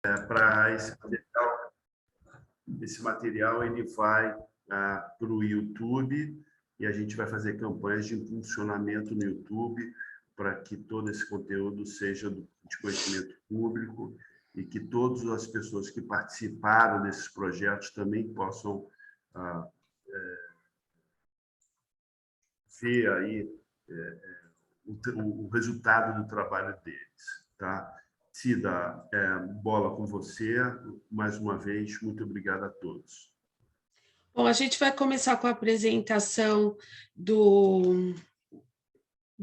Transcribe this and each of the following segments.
para esse material ele vai para o YouTube e a gente vai fazer campanhas de impulsionamento no YouTube para que todo esse conteúdo seja de conhecimento público e que todas as pessoas que participaram desses projetos também possam ver aí o resultado do trabalho deles, tá? Cida, bola com você. Mais uma vez, muito obrigado a todos. Bom, a gente vai começar com a apresentação do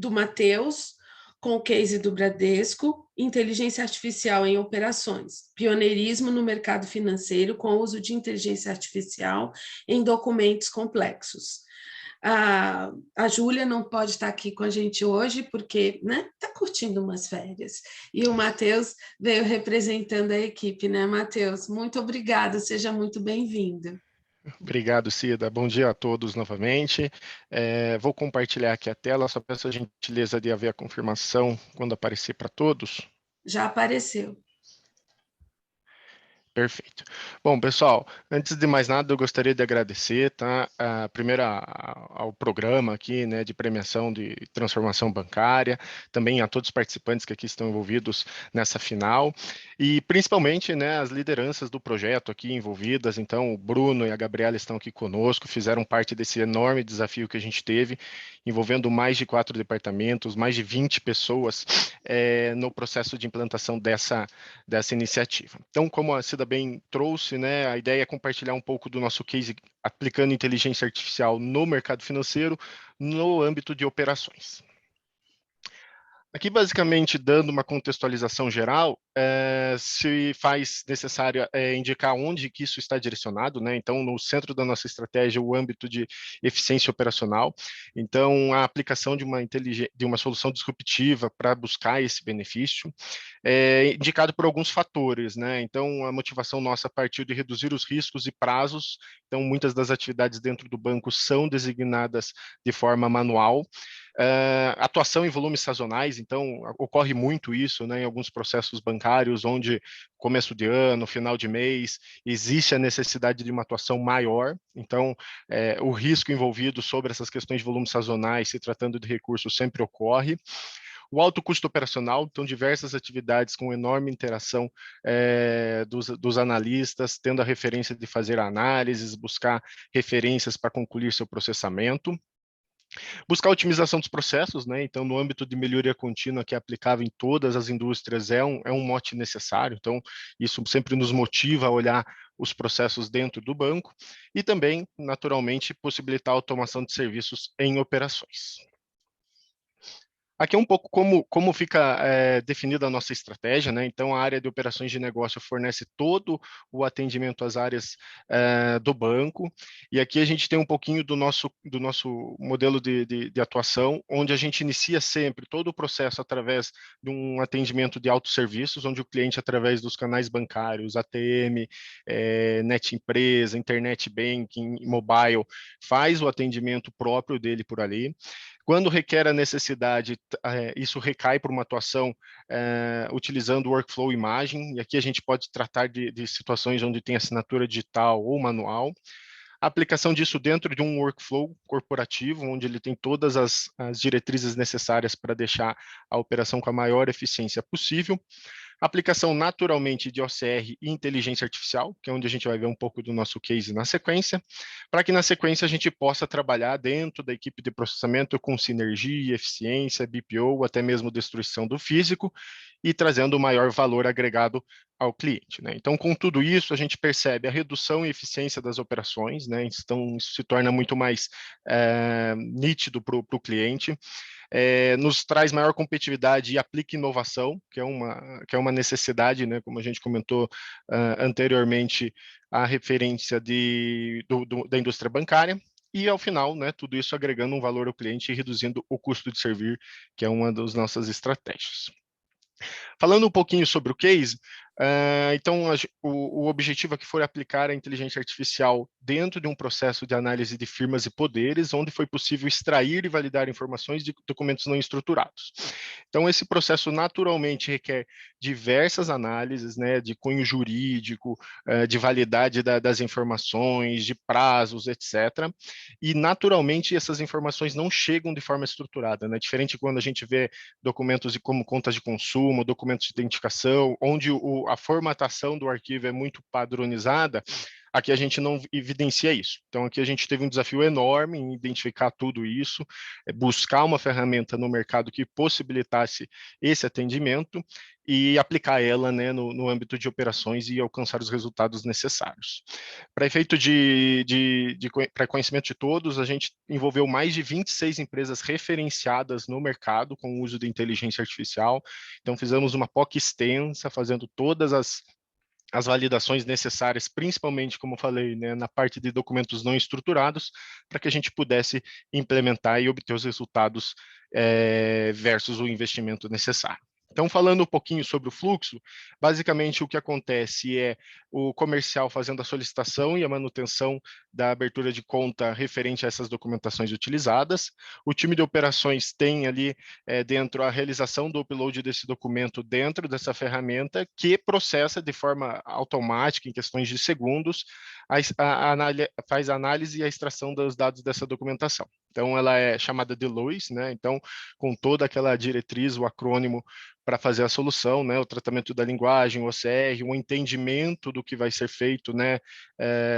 Matheus, com o case do Bradesco, inteligência artificial em operações, pioneirismo no mercado financeiro com o uso de inteligência artificial em documentos complexos. A Júlia não pode estar aqui com a gente hoje porque está curtindo umas férias. E o Matheus veio representando a equipe, né, Matheus? Muito obrigada, seja muito bem-vindo. Obrigado, Cida. Bom dia a todos novamente. Vou compartilhar aqui a tela, só peço a gentileza de haver a confirmação quando aparecer para todos. Já apareceu. Perfeito. Bom, pessoal, antes de mais nada, eu gostaria de agradecer, tá? Primeiro ao programa aqui, né, de premiação de transformação bancária, também a todos os participantes que aqui estão envolvidos nessa final, e principalmente, né, as lideranças do projeto aqui envolvidas. Então, o Bruno e a Gabriela estão aqui conosco, fizeram parte desse enorme desafio que a gente teve, envolvendo mais de 4 departamentos, mais de 20 pessoas no processo de implantação dessa iniciativa. Então, como a Cida bem trouxe, né, a ideia é compartilhar um pouco do nosso case aplicando inteligência artificial no mercado financeiro, no âmbito de operações. Aqui, basicamente, dando uma contextualização geral, se faz necessário indicar onde que isso está direcionado, né? Então, no centro da nossa estratégia, o âmbito de eficiência operacional. Então, a aplicação de uma solução disruptiva para buscar esse benefício, indicado por alguns fatores, né? Então, a motivação nossa partiu de reduzir os riscos e prazos. Então, muitas das atividades dentro do banco são designadas de forma manual. Atuação em volumes sazonais, então ocorre muito isso, né, em alguns processos bancários, onde começo de ano, final de mês, existe a necessidade de uma atuação maior. Então, o risco envolvido sobre essas questões de volumes sazonais, se tratando de recursos, sempre ocorre. O alto custo operacional, então diversas atividades com enorme interação dos analistas, tendo a referência de fazer análises, buscar referências para concluir seu processamento. Buscar a otimização dos processos, né? Então, no âmbito de melhoria contínua, que é aplicável em todas as indústrias, é um mote necessário. Então, isso sempre nos motiva a olhar os processos dentro do banco e também, naturalmente, possibilitar a automação de serviços em operações. Aqui é um pouco como fica definida a nossa estratégia, né? Então, a área de operações de negócio fornece todo o atendimento às áreas do banco, e aqui a gente tem um pouquinho do nosso modelo de atuação, onde a gente inicia sempre todo o processo através de um atendimento de autosserviços, onde o cliente, através dos canais bancários, ATM, Net Empresa, Internet Banking, Mobile, faz o atendimento próprio dele por ali. Quando requer a necessidade, isso recai por uma atuação utilizando o workflow imagem, e aqui a gente pode tratar de situações onde tem assinatura digital ou manual. A aplicação disso dentro de um workflow corporativo, onde ele tem todas as diretrizes necessárias para deixar a operação com a maior eficiência possível. Aplicação naturalmente de OCR e inteligência artificial, que é onde a gente vai ver um pouco do nosso case na sequência, para que na sequência a gente possa trabalhar dentro da equipe de processamento com sinergia, eficiência, BPO, até mesmo destruição do físico, e trazendo maior valor agregado ao cliente, né? Então, com tudo isso, a gente percebe a redução e eficiência das operações, né? Então, isso se torna muito mais nítido para o cliente. Nos traz maior competitividade e aplica inovação, que é uma necessidade, né? Como a gente comentou anteriormente, a referência da indústria bancária. E, ao final, né, tudo isso agregando um valor ao cliente e reduzindo o custo de servir, que é uma das nossas estratégias. Falando um pouquinho sobre o case, Então, o objetivo aqui foi aplicar a inteligência artificial dentro de um processo de análise de firmas e poderes, onde foi possível extrair e validar informações de documentos não estruturados. Então, esse processo naturalmente requer diversas análises, né, de cunho jurídico, de validade das informações, de prazos, etc. E, naturalmente, essas informações não chegam de forma estruturada, né? Diferente quando a gente vê documentos como contas de consumo, documentos de identificação, onde a formatação do arquivo é muito padronizada, aqui a gente não evidencia isso. Então, aqui a gente teve um desafio enorme em identificar tudo isso, buscar uma ferramenta no mercado que possibilitasse esse atendimento e aplicar ela, né, no âmbito de operações e alcançar os resultados necessários. Para efeito para conhecimento de todos, a gente envolveu mais de 26 empresas referenciadas no mercado com o uso de inteligência artificial. Então, fizemos uma POC extensa, fazendo todas as validações necessárias, principalmente, como eu falei, né, na parte de documentos não estruturados, para que a gente pudesse implementar e obter os resultados versus o investimento necessário. Então, falando um pouquinho sobre o fluxo, basicamente o que acontece é o comercial fazendo a solicitação e a manutenção da abertura de conta referente a essas documentações utilizadas. O time de operações tem ali dentro a realização do upload desse documento dentro dessa ferramenta, que processa de forma automática, em questões de segundos, faz a análise e a extração dos dados dessa documentação. Então, ela é chamada de LOIS, né? Então, com toda aquela diretriz, o acrônimo para fazer a solução, né? O tratamento da linguagem, o OCR, o entendimento do que vai ser feito, né?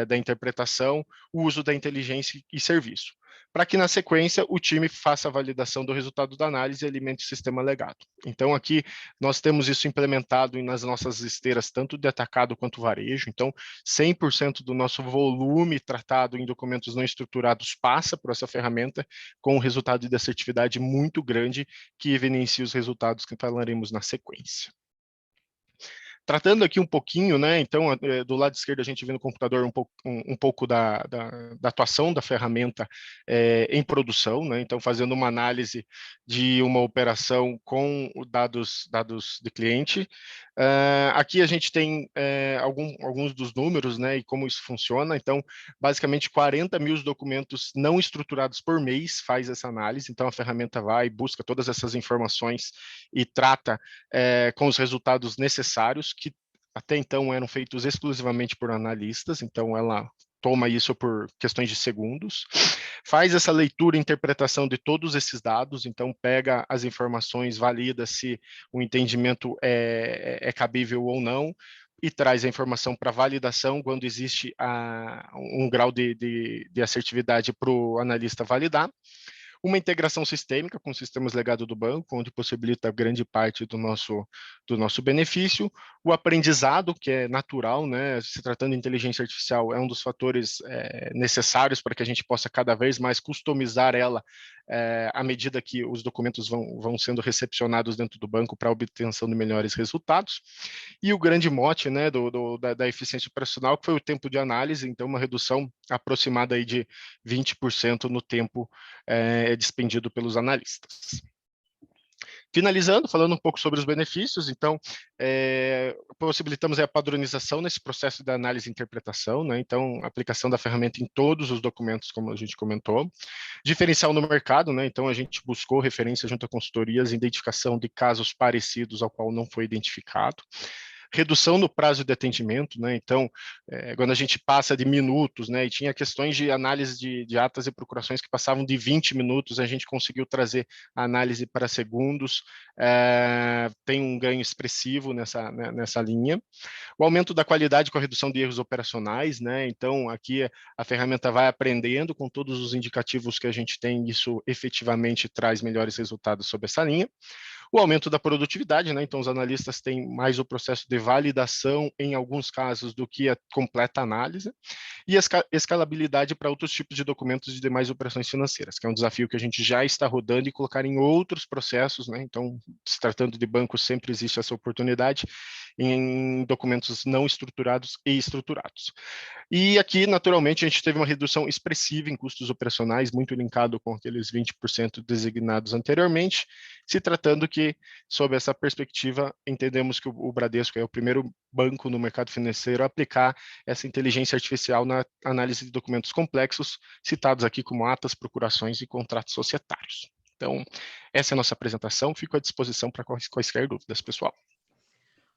Da interpretação, o uso da inteligência e serviço, para que na sequência o time faça a validação do resultado da análise e alimente o sistema legado. Então aqui nós temos isso implementado nas nossas esteiras, tanto de atacado quanto varejo. Então 100% do nosso volume tratado em documentos não estruturados passa por essa ferramenta, com um resultado de assertividade muito grande, que evidencia os resultados que falaremos na sequência. Tratando aqui um pouquinho, né, então, do lado esquerdo a gente vê no computador um pouco da atuação da ferramenta em produção, né, então fazendo uma análise de uma operação com dados de cliente. Aqui a gente tem alguns dos números, né, e como isso funciona. Então, basicamente 40 mil documentos não estruturados por mês faz essa análise, então a ferramenta vai e busca todas essas informações e trata com os resultados necessários, que até então eram feitos exclusivamente por analistas, então ela toma isso por questões de segundos, faz essa leitura e interpretação de todos esses dados, então pega as informações, valida se o entendimento é cabível ou não, e traz a informação para validação quando existe um grau de assertividade para o analista validar. Uma integração sistêmica com sistemas legados do banco, onde possibilita grande parte do nosso benefício. O aprendizado, que é natural, né? Se tratando de inteligência artificial, é um dos fatores necessários para que a gente possa cada vez mais customizar ela à medida que os documentos vão sendo recepcionados dentro do banco para a obtenção de melhores resultados. E o grande mote, né, da eficiência operacional, que foi o tempo de análise, então uma redução aproximada aí de 20% no tempo dispendido pelos analistas. Finalizando, falando um pouco sobre os benefícios, então, possibilitamos a padronização nesse processo da análise e interpretação, né? Então, aplicação da ferramenta em todos os documentos, como a gente comentou. Diferencial no mercado, né? Então, a gente buscou referência junto a consultorias, identificação de casos parecidos ao qual não foi identificado. Redução no prazo de atendimento, né? Então, quando a gente passa de minutos, né? E tinha questões de análise de atas e procurações que passavam de 20 minutos, a gente conseguiu trazer a análise para segundos, tem um ganho expressivo nessa linha. O aumento da qualidade com a redução de erros operacionais, né? Então, aqui a ferramenta vai aprendendo com todos os indicativos que a gente tem, isso efetivamente traz melhores resultados sobre essa linha. O aumento da produtividade, né? Então, os analistas têm mais o processo de validação, em alguns casos, do que a completa análise, e a escalabilidade para outros tipos de documentos e demais operações financeiras, que é um desafio que a gente já está rodando e colocar em outros processos, né? Então, se tratando de banco, sempre existe essa oportunidade em documentos não estruturados e estruturados. E aqui, naturalmente, a gente teve uma redução expressiva em custos operacionais, muito linkado com aqueles 20% designados anteriormente, se tratando que porque, sob essa perspectiva, entendemos que o Bradesco é o primeiro banco no mercado financeiro a aplicar essa inteligência artificial na análise de documentos complexos, citados aqui como atas, procurações e contratos societários. Então, essa é a nossa apresentação, fico à disposição para quaisquer dúvidas, pessoal.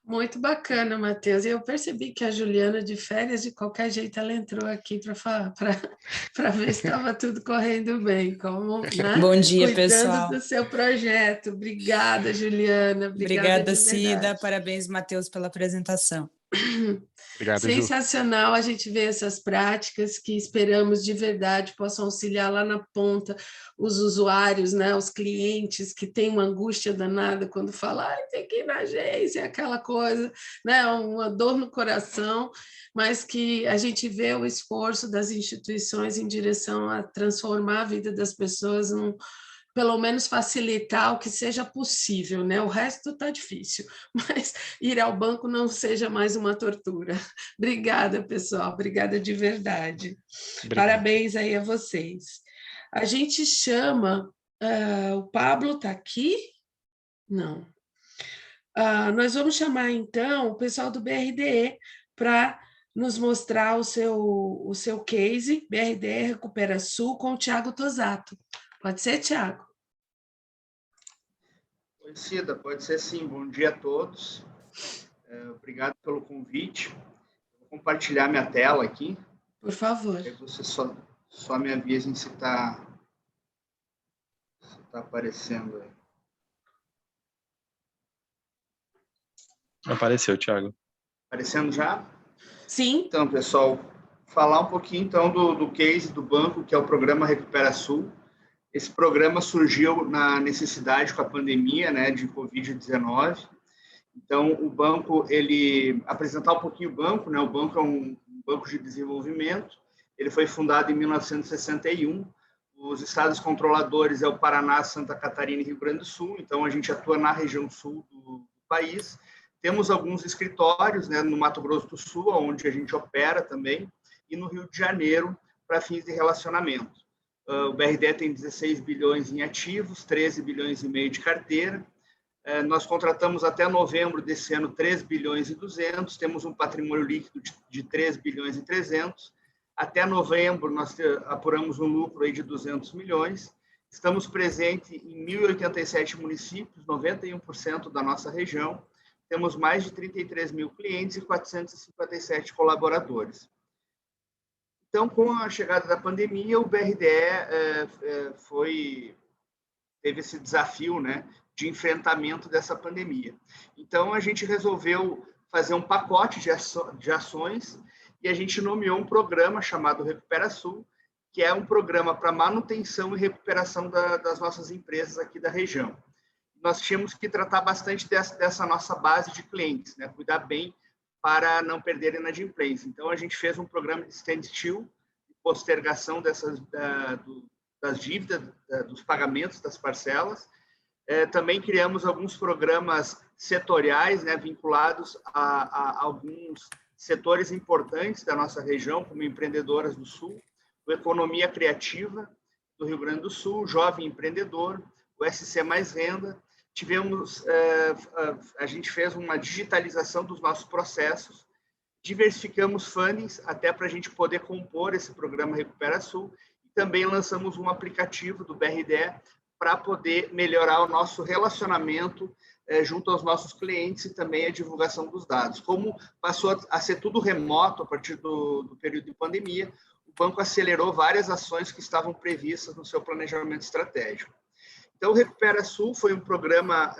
Muito bacana, Matheus. E eu percebi que a Juliana, de férias, de qualquer jeito, ela entrou aqui para ver se estava tudo correndo bem, como, né? Bom dia, cuidando pessoal. do seu projeto. Obrigada, Juliana. Obrigada, de Cida. verdade. Parabéns, Matheus, pela apresentação. Obrigado, Sensacional a gente ver essas práticas que esperamos de verdade possam auxiliar lá na ponta os usuários, né, os clientes que têm uma angústia danada quando falam, tem que ir na agência, aquela coisa, né, uma dor no coração, mas que a gente vê o esforço das instituições em direção a transformar a vida das pessoas pelo menos facilitar o que seja possível, né? O resto está difícil, mas ir ao banco não seja mais uma tortura. Obrigada, pessoal, obrigada de verdade. Obrigado. Parabéns aí a vocês. A gente chama, o Pablo está aqui? Não. Nós vamos chamar, então, o pessoal do BRDE para nos mostrar o seu case, BRDE Recupera Sul, com o Thiago Tosato. Pode ser, Thiago? Oi, Cida, pode ser sim. Bom dia a todos. Obrigado pelo convite. Vou compartilhar minha tela aqui. Por favor. Aí você só me avisem se está aparecendo aí. Apareceu, Thiago. Aparecendo já? Sim. Então, pessoal, falar um pouquinho então do case do banco, que é o programa Recupera Sul. Esse programa surgiu na necessidade com a pandemia, né, de Covid-19. Então, o banco, apresentar um pouquinho o banco, né, o banco é um banco de desenvolvimento, ele foi fundado em 1961, os estados controladores é o Paraná, Santa Catarina e Rio Grande do Sul, então a gente atua na região sul do país. Temos alguns escritórios, né, no Mato Grosso do Sul, onde a gente opera também, e no Rio de Janeiro, para fins de relacionamento. O BRDE tem 16 bilhões em ativos, 13 bilhões e meio de carteira. Nós contratamos até novembro desse ano 3 bilhões e 200, temos um patrimônio líquido de 3 bilhões e 300. Até novembro nós apuramos um lucro aí de 200 milhões. Estamos presentes em 1.087 municípios, 91% da nossa região. Temos mais de 33 mil clientes e 457 colaboradores. Então, com a chegada da pandemia, o BRDE teve esse desafio, né, de enfrentamento dessa pandemia. Então, a gente resolveu fazer um pacote de ações e a gente nomeou um programa chamado Recupera Sul, que é um programa para manutenção e recuperação das nossas empresas aqui da região. Nós tínhamos que tratar bastante dessa nossa base de clientes, né, cuidar bem para não perder inadimplência. Então, a gente fez um programa de standstill, de postergação das dívidas, dos pagamentos das parcelas. Também criamos alguns programas setoriais, né, vinculados a alguns setores importantes da nossa região, como Empreendedoras do Sul, o Economia Criativa do Rio Grande do Sul, Jovem Empreendedor, o SC Mais Renda. A gente fez uma digitalização dos nossos processos, diversificamos fundings até para a gente poder compor esse programa Recupera Sul, e também lançamos um aplicativo do BRDE para poder melhorar o nosso relacionamento junto aos nossos clientes e também a divulgação dos dados. Como passou a ser tudo remoto a partir do período de pandemia, o banco acelerou várias ações que estavam previstas no seu planejamento estratégico. Então, o Recupera Sul foi um programa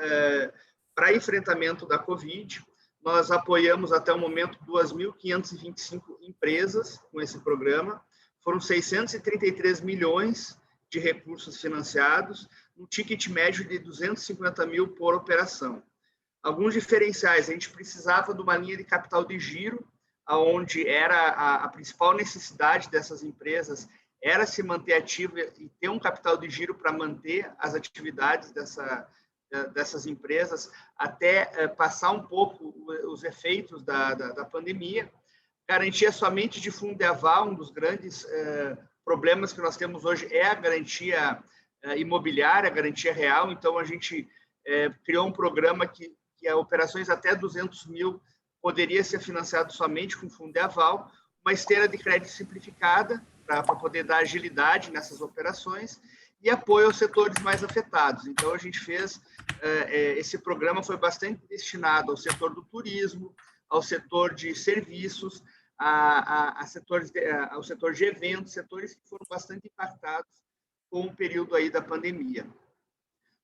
para enfrentamento da Covid. Nós apoiamos até o momento 2.525 empresas com esse programa. Foram 633 milhões de recursos financiados, um ticket médio de 250 mil por operação. Alguns diferenciais, a gente precisava de uma linha de capital de giro, onde era a principal necessidade dessas empresas era se manter ativa e ter um capital de giro para manter as atividades dessas empresas até passar um pouco os efeitos da pandemia. Garantia somente de fundo de aval, um dos grandes problemas que nós temos hoje é a garantia imobiliária, a garantia real. Então, a gente criou um programa que operações até 200 mil poderia ser financiado somente com fundo de aval, uma esteira de crédito simplificada para poder dar agilidade nessas operações e apoio aos setores mais afetados. Então, a gente fez, esse programa foi bastante destinado ao setor do turismo, ao setor de serviços, ao setor de eventos, setores que foram bastante impactados com o período aí da pandemia.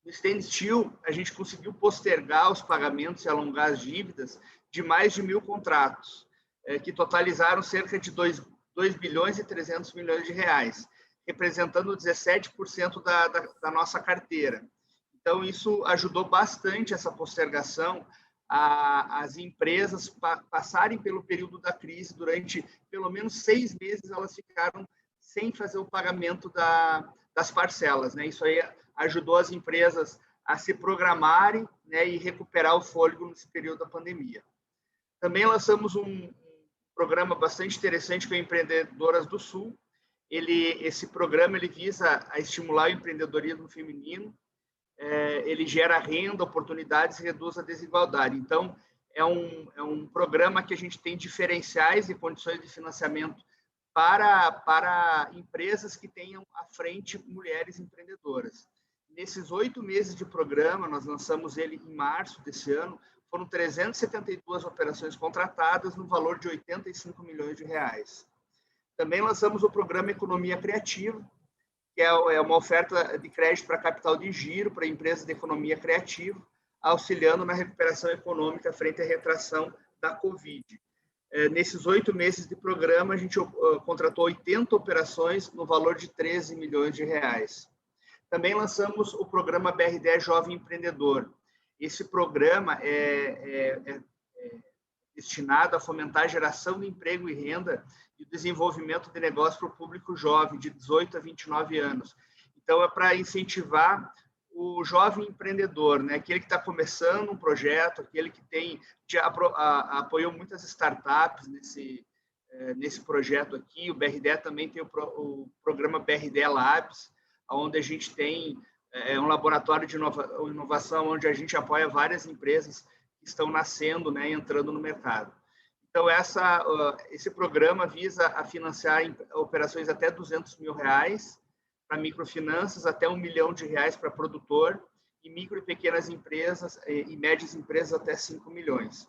No standstill, a gente conseguiu postergar os pagamentos e alongar as dívidas de mais de 1.000 contratos, que totalizaram cerca de 2 bilhões e 300 milhões de reais, representando 17% da nossa carteira. Então, isso ajudou bastante essa postergação, as empresas passarem pelo período da crise. Durante pelo menos 6 meses, elas ficaram sem fazer o pagamento das parcelas, né? Isso aí ajudou as empresas a se programarem, né, e recuperar o fôlego nesse período da pandemia. Também lançamos um programa bastante interessante com Empreendedoras do Sul. Esse programa visa a estimular o empreendedorismo feminino, ele gera renda, oportunidades e reduz a desigualdade. Então, é um programa que a gente tem diferenciais e condições de financiamento para empresas que tenham à frente mulheres empreendedoras. Nesses 8 meses de programa, nós lançamos ele em março desse ano, foram 372 operações contratadas no valor de 85 milhões de reais. Também lançamos o programa Economia Criativa, que é uma oferta de crédito para capital de giro para empresas de economia criativa, auxiliando na recuperação econômica frente à retração da Covid. Nesses 8 meses de programa, a gente contratou 80 operações no valor de 13 milhões de reais. Também lançamos o programa BRDE Jovem Empreendedor. Esse programa é destinado a fomentar a geração de emprego e renda e o desenvolvimento de negócio para o público jovem, de 18 a 29 anos. Então, é para incentivar o jovem empreendedor, né? Aquele que está começando um projeto, aquele que apoiou muitas startups nesse projeto aqui. O BRDE também tem o programa BRDE Labs, onde a gente tem um laboratório de inovação, onde a gente apoia várias empresas que estão nascendo, né, entrando no mercado. Então, esse programa visa a financiar operações até 200 mil reais, para microfinanças, até 1 milhão de reais para produtor, e micro e pequenas empresas e médias empresas até 5 milhões.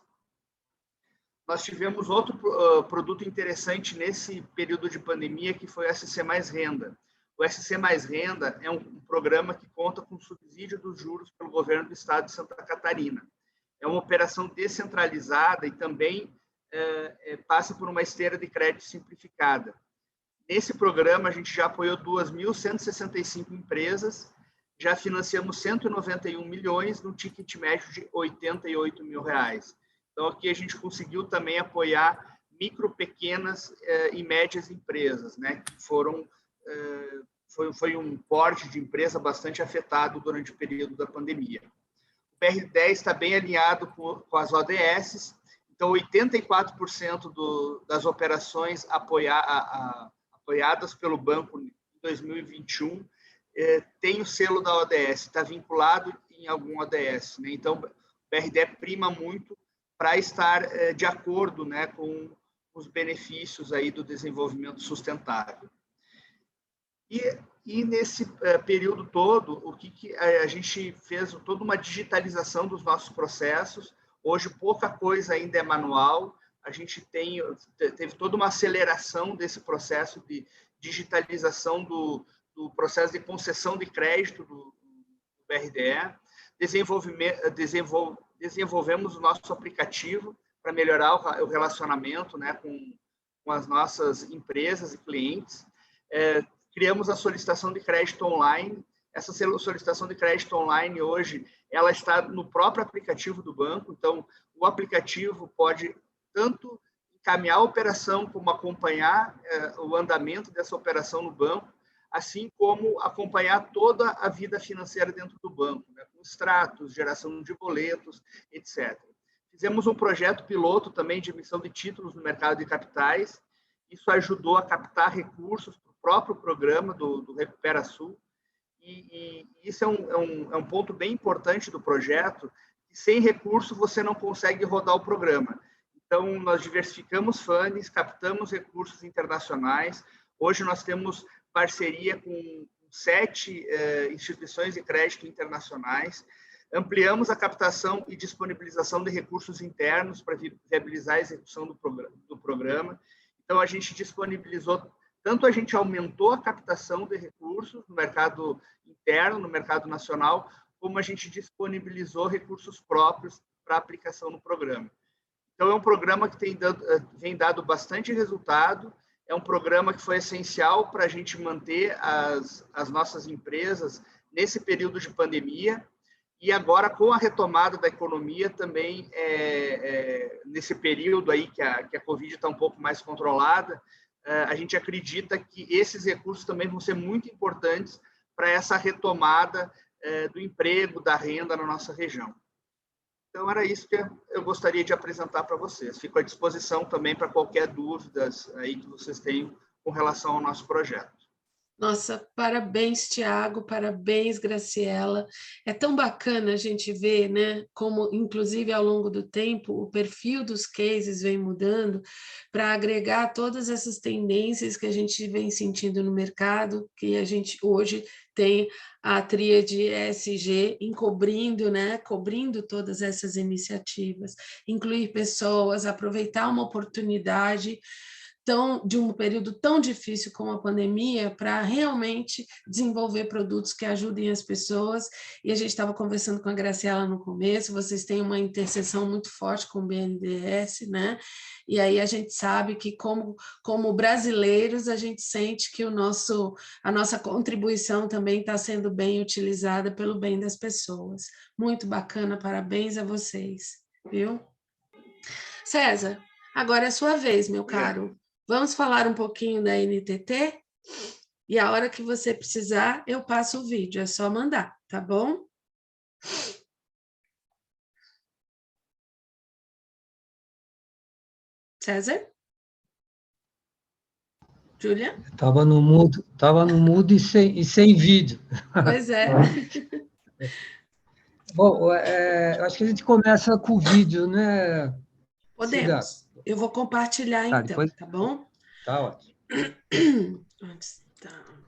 Nós tivemos outro produto interessante nesse período de pandemia, que foi o SC Mais Renda. O SC Mais Renda é um programa que conta com subsídio dos juros pelo governo do estado de Santa Catarina. É uma operação descentralizada e também passa por uma esteira de crédito simplificada. Nesse programa, a gente já apoiou 2.165 empresas, já financiamos 191 milhões no ticket médio de 88 mil reais. Então, aqui a gente conseguiu também apoiar micro, pequenas e médias empresas, né, que foi um porte de empresa bastante afetado durante o período da pandemia. O BR10 está bem alinhado com as ODS, então 84% das operações apoiadas pelo banco em 2021 tem o selo da ODS, está vinculado em algum ODS, né? Então, o BRDE prima muito para estar de acordo, né, com os benefícios aí do desenvolvimento sustentável. E nesse período todo, o que a gente fez? Toda uma digitalização dos nossos processos. Hoje, pouca coisa ainda é manual. A gente teve toda uma aceleração desse processo de digitalização do processo de concessão de crédito do BRDE. Desenvolvemos o nosso aplicativo para melhorar o relacionamento, né, com as nossas empresas e clientes. Criamos a solicitação de crédito online. Essa solicitação de crédito online, hoje, ela está no próprio aplicativo do banco. Então, o aplicativo pode tanto encaminhar a operação, como acompanhar o andamento dessa operação no banco, assim como acompanhar toda a vida financeira dentro do banco, né, com extratos, geração de boletos, etc. Fizemos um projeto piloto também de emissão de títulos no mercado de capitais. Isso ajudou a captar recursos para o próprio programa do Recupera Sul. e isso é um ponto bem importante do projeto, que sem recurso você não consegue rodar o programa. Então, nós diversificamos fundings, captamos recursos internacionais. Hoje nós temos parceria com 7 instituições de crédito internacionais. Ampliamos a captação e disponibilização de recursos internos para viabilizar a execução do programa. Então, a gente disponibilizou, tanto a gente aumentou a captação de recursos no mercado interno, no mercado nacional, como a gente disponibilizou recursos próprios para aplicação no programa. Então, é um programa que vem dado bastante resultado, é um programa que foi essencial para a gente manter as nossas empresas nesse período de pandemia, e agora, com a retomada da economia, também nesse período aí que a Covid está um pouco mais controlada, a gente acredita que esses recursos também vão ser muito importantes para essa retomada do emprego, da renda na nossa região. Então, era isso que eu gostaria de apresentar para vocês. Fico à disposição também para qualquer dúvida aí que vocês tenham com relação ao nosso projeto. Nossa, parabéns, Tiago, parabéns, Graciela. É tão bacana a gente ver, né, como, inclusive, ao longo do tempo, o perfil dos cases vem mudando para agregar todas essas tendências que a gente vem sentindo no mercado, que a gente hoje tem a tríade ESG encobrindo, né, cobrindo todas essas iniciativas, incluir pessoas, aproveitar uma oportunidade de um período tão difícil como a pandemia para realmente desenvolver produtos que ajudem as pessoas. E a gente estava conversando com a Graciela no começo, vocês têm uma interseção muito forte com o BNDES, né? E aí a gente sabe que, como brasileiros, a gente sente que a nossa contribuição também está sendo bem utilizada pelo bem das pessoas. Muito bacana, parabéns a vocês, viu? César, agora é a sua vez, meu caro. Vamos falar um pouquinho da NTT? E a hora que você precisar, eu passo o vídeo, é só mandar, tá bom? César? Júlia? Estava no mudo e sem vídeo. Pois é. Bom, acho que a gente começa com o vídeo, né, Cida? Podemos. Eu vou compartilhar, então, depois... tá bom? Tá ótimo.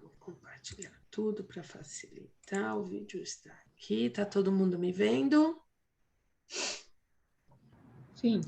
Vou compartilhar tudo para facilitar. O vídeo está aqui. Tá todo mundo me vendo? Sim.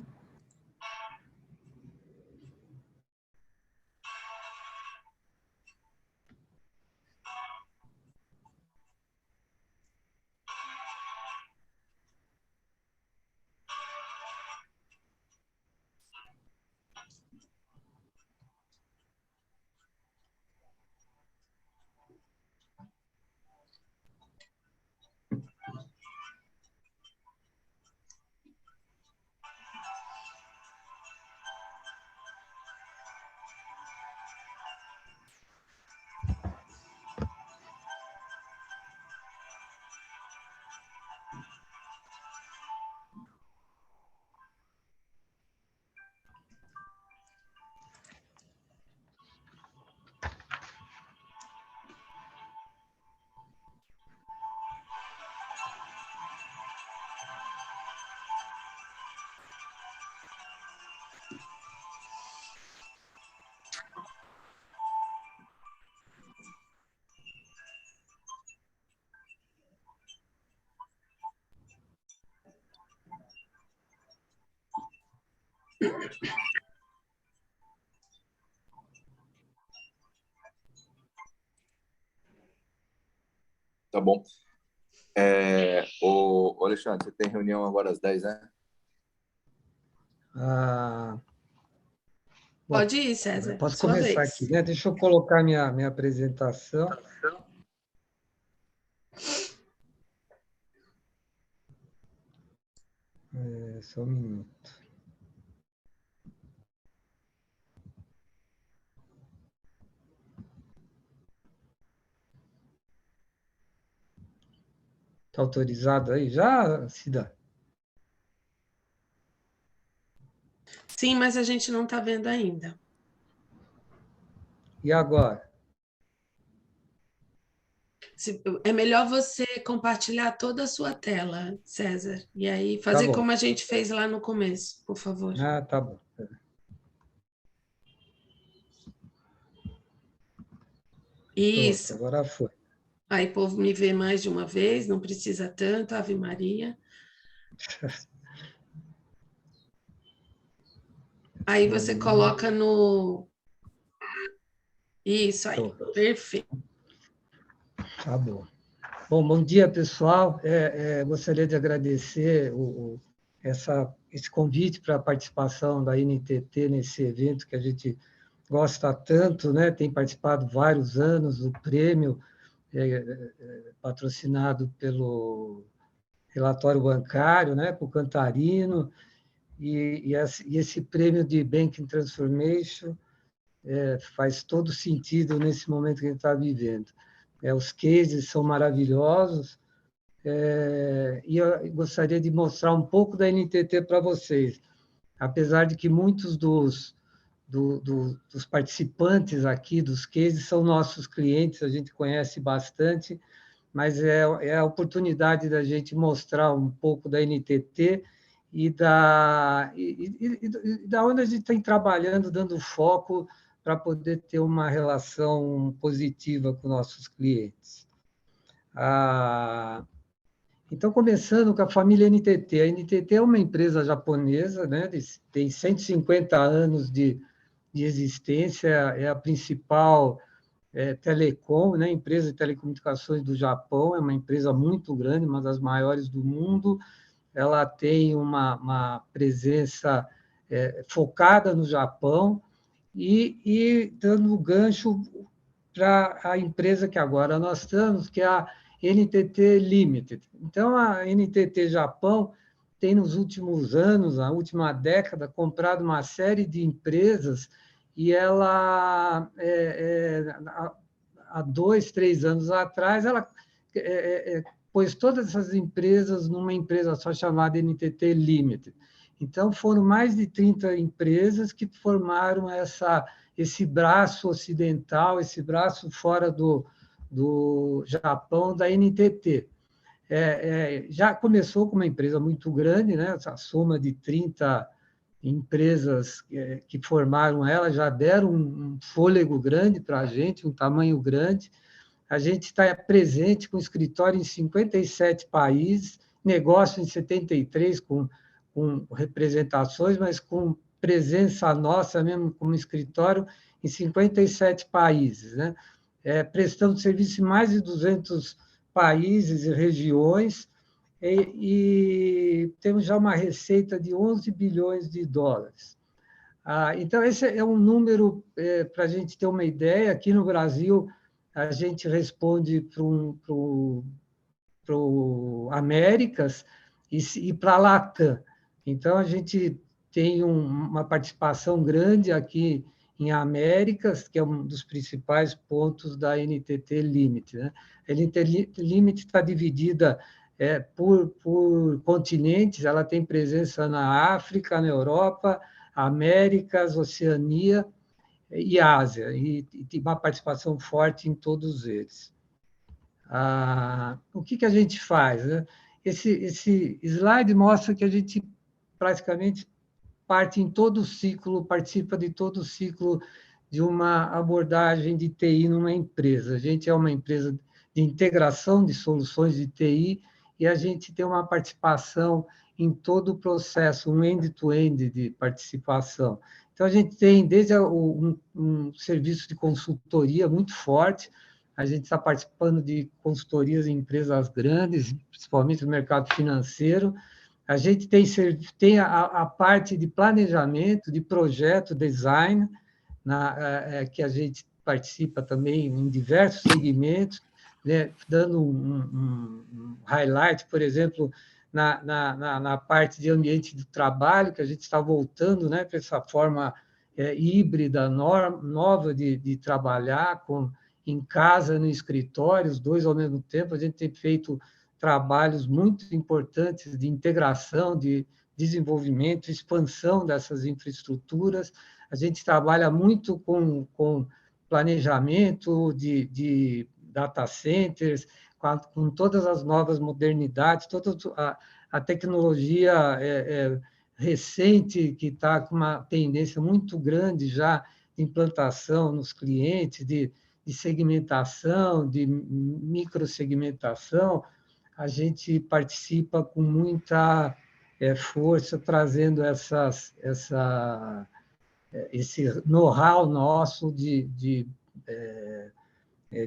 Tá bom. Ô Alexandre, você tem reunião agora às 10, né? Pode ir, César. Posso sua começar vez. aqui, né? Deixa eu colocar minha apresentação. Só um minuto. Está autorizado aí já, Cida? Sim, mas a gente não está vendo ainda. E agora? É melhor você compartilhar toda a sua tela, César, e aí fazer como a gente fez lá no começo, por favor. Ah, tá bom. Isso. Pronto, agora foi. Aí o povo me vê mais de uma vez, não precisa tanto, Ave Maria. Aí você coloca no... Isso aí, perfeito. Tá bom. Bom dia, pessoal. Gostaria de agradecer esse convite para a participação da NTT nesse evento que a gente gosta tanto, né? Tem participado vários anos do prêmio patrocinado pelo relatório bancário, né? Por Cantarino, e esse prêmio de Banking Transformation faz todo sentido nesse momento que a gente está vivendo. Os cases são maravilhosos, e eu gostaria de mostrar um pouco da NTT para vocês. Apesar de que muitos dos participantes aqui dos cases são nossos clientes, a gente conhece bastante, mas é a oportunidade da gente mostrar um pouco da NTT e da onde a gente tem trabalhando, dando foco para poder ter uma relação positiva com nossos clientes. Então, começando com a família NTT. A NTT é uma empresa japonesa, né? Tem 150 anos de existência, é a principal telecom, né? Empresa de telecomunicações do Japão, é uma empresa muito grande, uma das maiores do mundo. Ela tem uma presença focada no Japão e dando gancho para a empresa que agora nós estamos, que é a NTT Limited. Então, a NTT Japão tem, nos últimos anos, na última década, comprado uma série de empresas e ela, há 2, 3 anos atrás, ela pôs todas essas empresas numa empresa só chamada NTT Limited. Então, foram mais de 30 empresas que formaram esse braço ocidental, esse braço fora do Japão, da NTT. Já começou com uma empresa muito grande, né? A soma de 30 empresas que formaram ela já deram um fôlego grande para a gente, um tamanho grande. A gente está presente com escritório em 57 países, negócio em 73 com representações, mas com presença nossa mesmo como escritório em 57 países, né? Prestamos serviço em mais de 200 países e regiões, e temos já uma receita de 11 bilhões de dólares. Então, esse é um número para a gente ter uma ideia. Aqui no Brasil, a gente responde para o Américas e para a Latam. Então, a gente tem uma participação grande aqui em Américas, que é um dos principais pontos da NTT Limited, né? A NTT Limited está dividida por continentes, ela tem presença na África, na Europa, Américas, Oceania e Ásia, e tem uma participação forte em todos eles. O que a gente faz, né? Esse slide mostra que a gente praticamente participa de todo o ciclo de uma abordagem de TI numa empresa. A gente é uma empresa de integração de soluções de TI e a gente tem uma participação em todo o processo, um end-to-end de participação. Então, a gente tem desde um serviço de consultoria muito forte, a gente está participando de consultorias em empresas grandes, principalmente no mercado financeiro. A gente tem a parte de planejamento, de projeto, design, que a gente participa também em diversos segmentos, né, dando um highlight, por exemplo, na parte de ambiente de trabalho, que a gente está voltando, né, para essa forma híbrida, nova de trabalhar, em casa, no escritório, os dois ao mesmo tempo. A gente tem feito trabalhos muito importantes de integração, de desenvolvimento, expansão dessas infraestruturas. A gente trabalha muito com planejamento de data centers, com todas as novas modernidades, toda a tecnologia recente, que está com uma tendência muito grande já de implantação nos clientes, de segmentação, de microsegmentação, a gente participa com muita força, trazendo esse know-how nosso de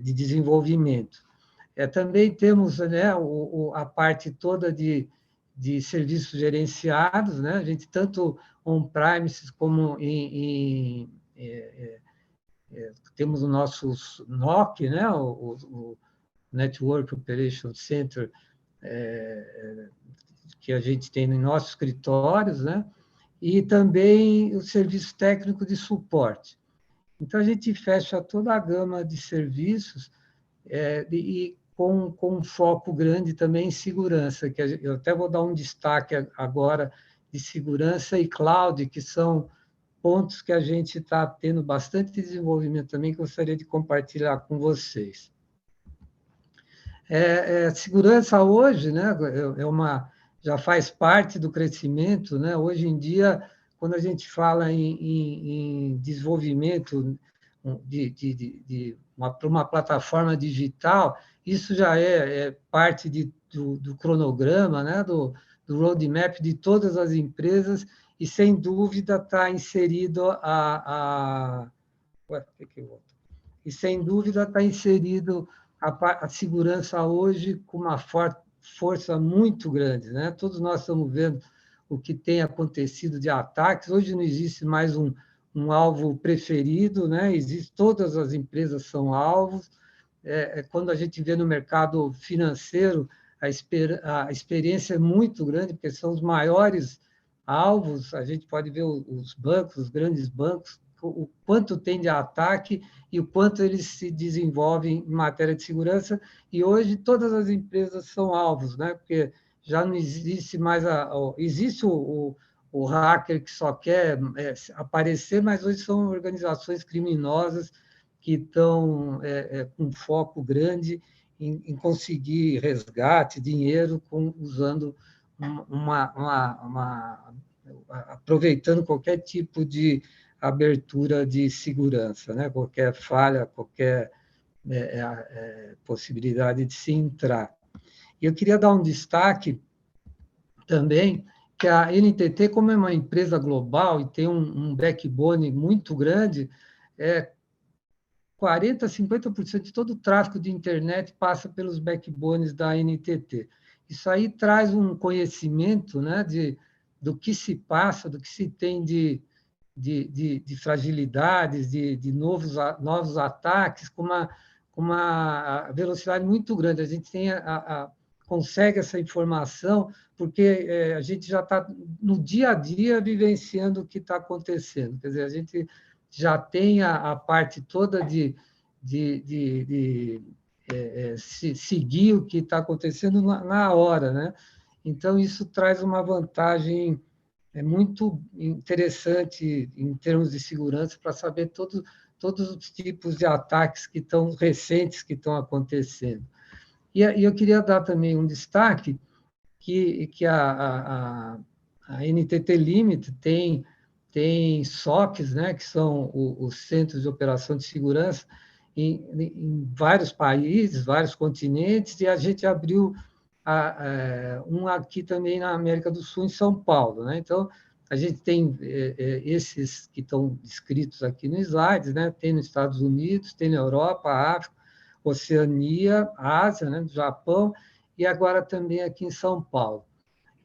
desenvolvimento. Também temos, né, a parte toda de serviços gerenciados, né? A gente tanto on-premises como temos o nosso NOC, né? o Network Operation Center, que a gente tem nos nossos escritórios, né? E também o serviço técnico de suporte. Então, a gente fecha toda a gama de serviços e com um foco grande também em segurança, que eu até vou dar um destaque agora de segurança e cloud, que são pontos que a gente está tendo bastante desenvolvimento também, que eu gostaria de compartilhar com vocês. Segurança hoje, né, já faz parte do crescimento, né? Hoje em dia, quando a gente fala em desenvolvimento para uma plataforma digital, isso já é parte do cronograma, né? do roadmap de todas as empresas, e, sem dúvida, está inserido a segurança hoje com uma força muito grande, né? Todos nós estamos vendo o que tem acontecido de ataques. Hoje não existe mais um alvo preferido, né? Todas as empresas são alvos. Quando a gente vê no mercado financeiro, a experiência é muito grande, porque são os maiores alvos. A gente pode ver os bancos, os grandes bancos, o quanto tem de ataque e o quanto eles se desenvolvem em matéria de segurança. E hoje todas as empresas são alvos, né? Porque já não existe mais existe o hacker que só quer aparecer, mas hoje são organizações criminosas que estão com foco grande em conseguir resgate, dinheiro, usando aproveitando qualquer tipo de abertura de segurança, né? Qualquer falha, qualquer possibilidade de se entrar. E eu queria dar um destaque também, que a NTT, como é uma empresa global e tem um backbone muito grande, 40%, 50% de todo o tráfego de internet passa pelos backbones da NTT. Isso aí traz um conhecimento, né, do que se passa, do que se tem de fragilidades, de novos ataques, com uma velocidade muito grande. A gente consegue essa informação porque a gente já está no dia a dia vivenciando o que está acontecendo. Quer dizer, a gente já tem a parte toda de seguir o que está acontecendo na hora, né? Então, isso traz uma vantagem muito interessante em termos de segurança, para saber todos os tipos de ataques que estão recentes que estão acontecendo. E eu queria dar também um destaque que a NTT Limited tem SOCs, né, que são os Centros de Operação de Segurança, em vários países, vários continentes, e a gente abriu um aqui também na América do Sul, em São Paulo, né? Então, a gente tem esses que estão descritos aqui no slide, né? Tem nos Estados Unidos, tem na Europa, África, Oceania, Ásia, né? No Japão, e agora também aqui em São Paulo.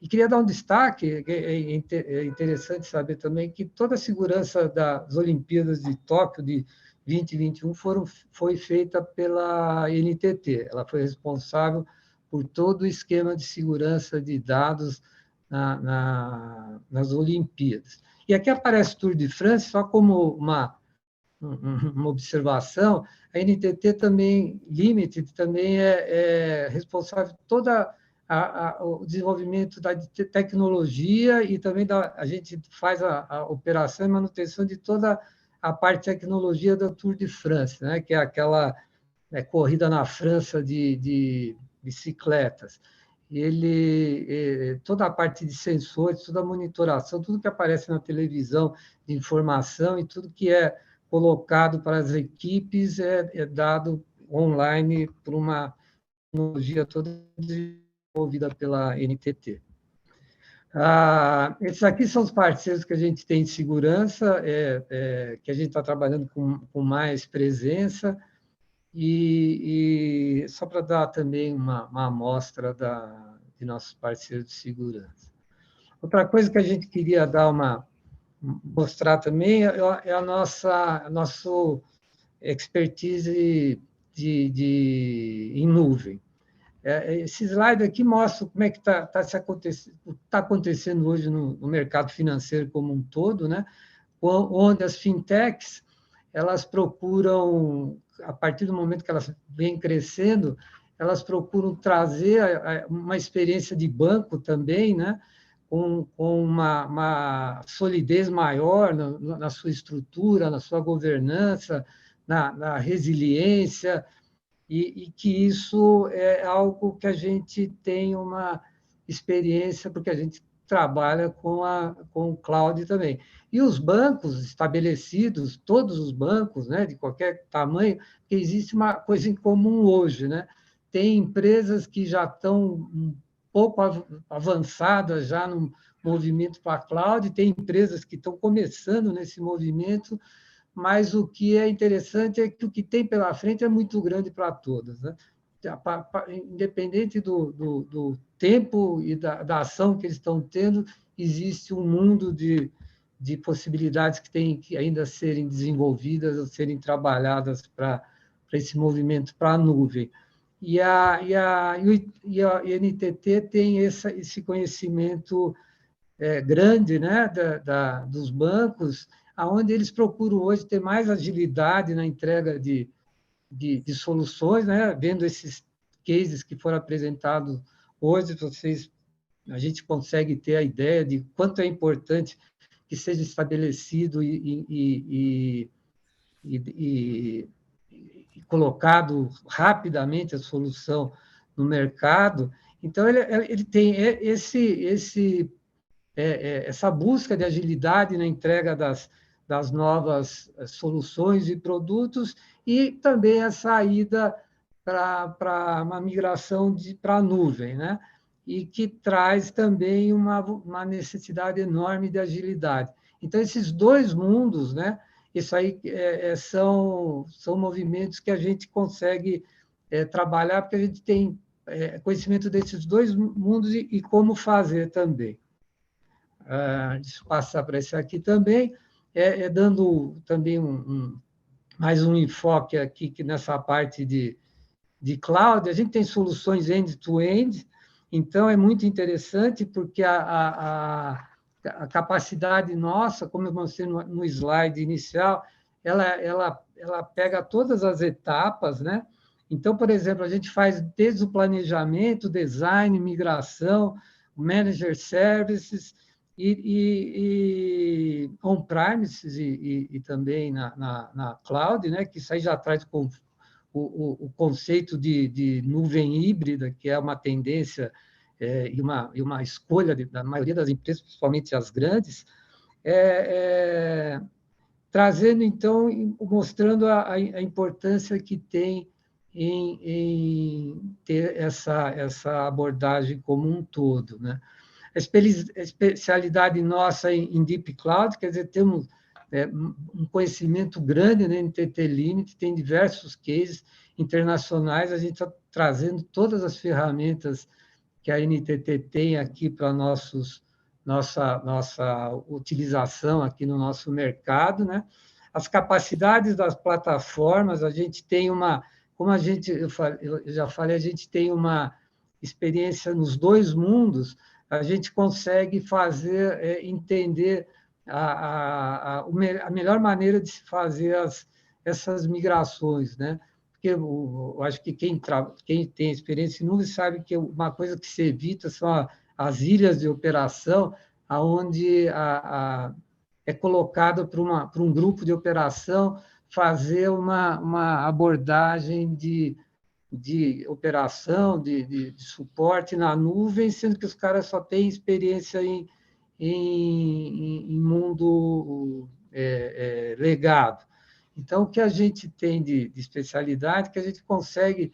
E queria dar um destaque, é interessante saber também que toda a segurança das Olimpíadas de Tóquio de 2021 foi feita pela NTT. Ela foi responsável por todo o esquema de segurança de dados nas Olimpíadas. E aqui aparece o Tour de France, só como uma observação. A NTT também, Limited, também é responsável por todo o desenvolvimento da tecnologia, e também a gente faz a operação e manutenção de toda a parte de tecnologia da Tour de France, né? Que é aquela corrida na França de bicicletas. Toda a parte de sensores, toda a monitoração, tudo que aparece na televisão de informação e tudo que é colocado para as equipes é dado online por uma tecnologia toda desenvolvida pela NTT. Esses aqui são os parceiros que a gente tem de segurança, que a gente está trabalhando com mais presença, e só para dar também uma amostra de nossos parceiros de segurança. Outra coisa que a gente queria mostrar também é a nossa expertise em nuvem. Esse slide aqui mostra como é que está acontecendo hoje no mercado financeiro como um todo, né? Onde as fintechs elas procuram, a partir do momento que elas vêm crescendo, elas procuram trazer uma experiência de banco também, né? Com uma solidez maior na sua estrutura, na sua governança, na resiliência, e que isso é algo que a gente tem uma experiência, porque a gente trabalha com o cloud também. E os bancos estabelecidos, todos os bancos, né, de qualquer tamanho, porque existe uma coisa em comum hoje, né? Tem empresas que já estão um pouco avançadas já no movimento para a cloud, tem empresas que estão começando nesse movimento, mas o que é interessante é que o que tem pela frente é muito grande para todas, né? Independente do tempo e da ação que eles estão tendo, existe um mundo de possibilidades que têm que ainda serem desenvolvidas ou serem trabalhadas para esse movimento para a nuvem. E a NTT tem esse conhecimento grande, né, dos bancos, onde eles procuram hoje ter mais agilidade na entrega de soluções, né? Vendo esses cases que foram apresentados hoje, a gente consegue ter a ideia de quanto é importante que seja estabelecido e colocado rapidamente a solução no mercado. Então, ele tem essa busca de agilidade na entrega das novas soluções e produtos, e também a saída para uma migração para a nuvem, né? E que traz também uma necessidade enorme de agilidade. Então, esses dois mundos, né? Isso aí são movimentos que a gente consegue trabalhar, porque a gente tem conhecimento desses dois mundos e como fazer também. Deixa eu passar para esse aqui também, dando também mais um enfoque aqui que nessa parte de cloud. A gente tem soluções end-to-end, então é muito interessante, porque a capacidade nossa, como eu mostrei no slide inicial, ela pega todas as etapas, né? Então, por exemplo, a gente faz desde o planejamento, design, migração, manager services, e on-premises e também na cloud, né? Que isso aí já traz o conceito de nuvem híbrida, que é uma tendência e uma escolha da maioria das empresas, principalmente as grandes, trazendo, então, mostrando a importância que tem em ter essa abordagem como um todo, né? A especialidade nossa em Deep Cloud, quer dizer, temos um conhecimento grande na NTT Limited, tem diversos cases internacionais, a gente está trazendo todas as ferramentas que a NTT tem aqui para nossa utilização aqui no nosso mercado, né? As capacidades das plataformas, a gente tem como eu já falei, a gente tem uma experiência nos dois mundos, a gente consegue fazer, entender a melhor maneira de se fazer essas migrações, né? Porque eu acho que quem tem experiência em nuvem sabe que uma coisa que se evita são as ilhas de operação, onde é colocado para um grupo de operação fazer uma abordagem de operação, de suporte na nuvem, sendo que os caras só têm experiência em mundo legado. Então, o que a gente tem de especialidade, que a gente consegue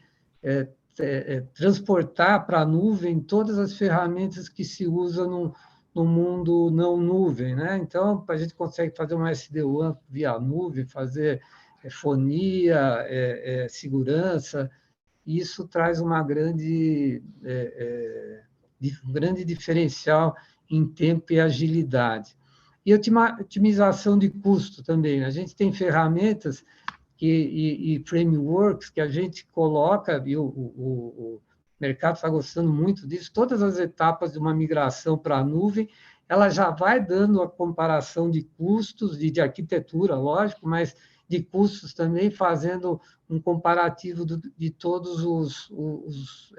transportar para a nuvem todas as ferramentas que se usam no mundo não nuvem, né? Então, a gente consegue fazer uma SD-WAN via nuvem, fazer fonia, segurança. Isso traz um grande diferencial em tempo e agilidade. E otimização de custo também. A gente tem ferramentas e frameworks que a gente coloca, e o mercado está gostando muito disso, todas as etapas de uma migração para a nuvem, ela já vai dando a comparação de custos, de arquitetura, lógico, mas de custos também, fazendo um comparativo de todos os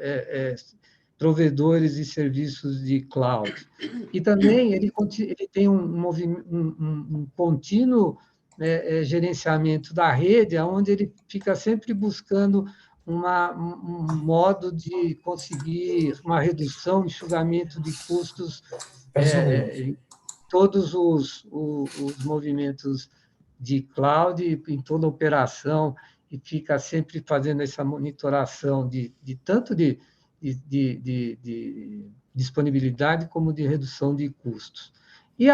provedores de serviços de cloud. E também ele tem um contínuo gerenciamento da rede, onde ele fica sempre buscando um modo de conseguir uma redução, enxugamento de custos em todos os movimentos de cloud, em toda a operação, e fica sempre fazendo essa monitoração tanto de disponibilidade como de redução de custos. E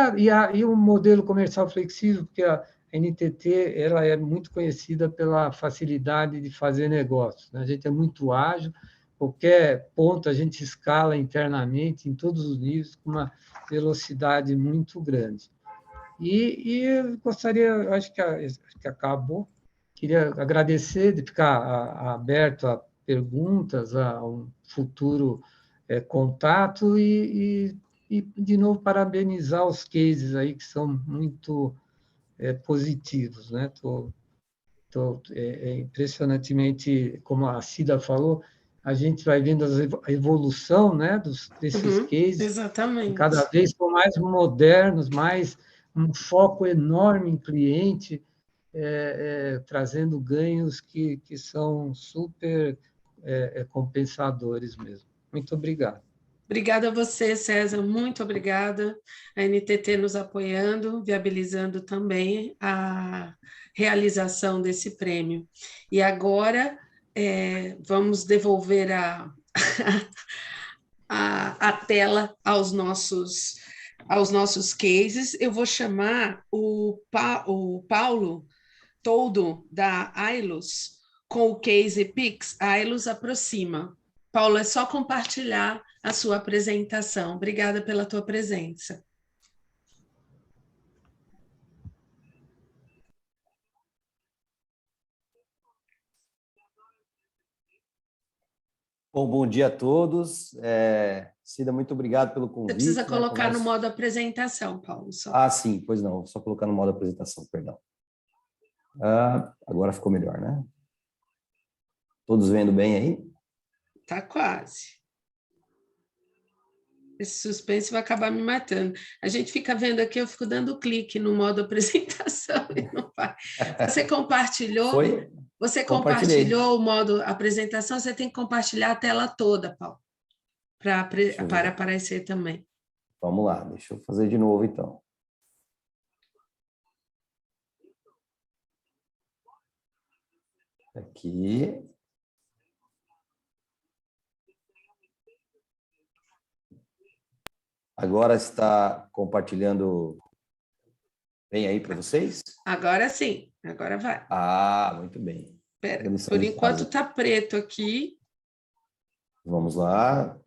o modelo comercial flexível, porque a NTT ela é muito conhecida pela facilidade de fazer negócios, né? A gente é muito ágil, qualquer ponto a gente escala internamente, em todos os níveis, com uma velocidade muito grande. E eu gostaria, acho que acabou, queria agradecer de ficar aberto a perguntas, a um futuro contato e, de novo, parabenizar os cases aí que são muito positivos, né? Impressionantemente, como a Cida falou, a gente vai vendo a evolução, né, desses cases, exatamente. Cada vez são mais modernos, mais um foco enorme em cliente, trazendo ganhos que são super compensadores mesmo. Muito obrigado. Obrigada a você, César, muito obrigada. A NTT nos apoiando, viabilizando também a realização desse prêmio. E agora vamos devolver a tela aos nossos cases. Eu vou chamar o Paulo Toldo, da Ailus, com o case Pix. A Ailus aproxima. Paulo, é só compartilhar a sua apresentação. Obrigada pela tua presença. Bom dia a todos. Cida, muito obrigado pelo convite. Você precisa colocar no modo apresentação, Paulo. Só. Sim, pois não, só colocar no modo apresentação, perdão. Agora ficou melhor, né? Todos vendo bem aí? Tá quase. Esse suspense vai acabar me matando. A gente fica vendo aqui, eu fico dando clique no modo apresentação e não vai. Você compartilhou? Foi? Você compartilhou o modo apresentação, você tem que compartilhar a tela toda, Paulo, para aparecer também. Vamos lá, deixa eu fazer de novo, então. Aqui. Agora está compartilhando bem aí para vocês? Agora sim, agora vai. Muito bem. Pera, por enquanto está preto aqui. Vamos lá.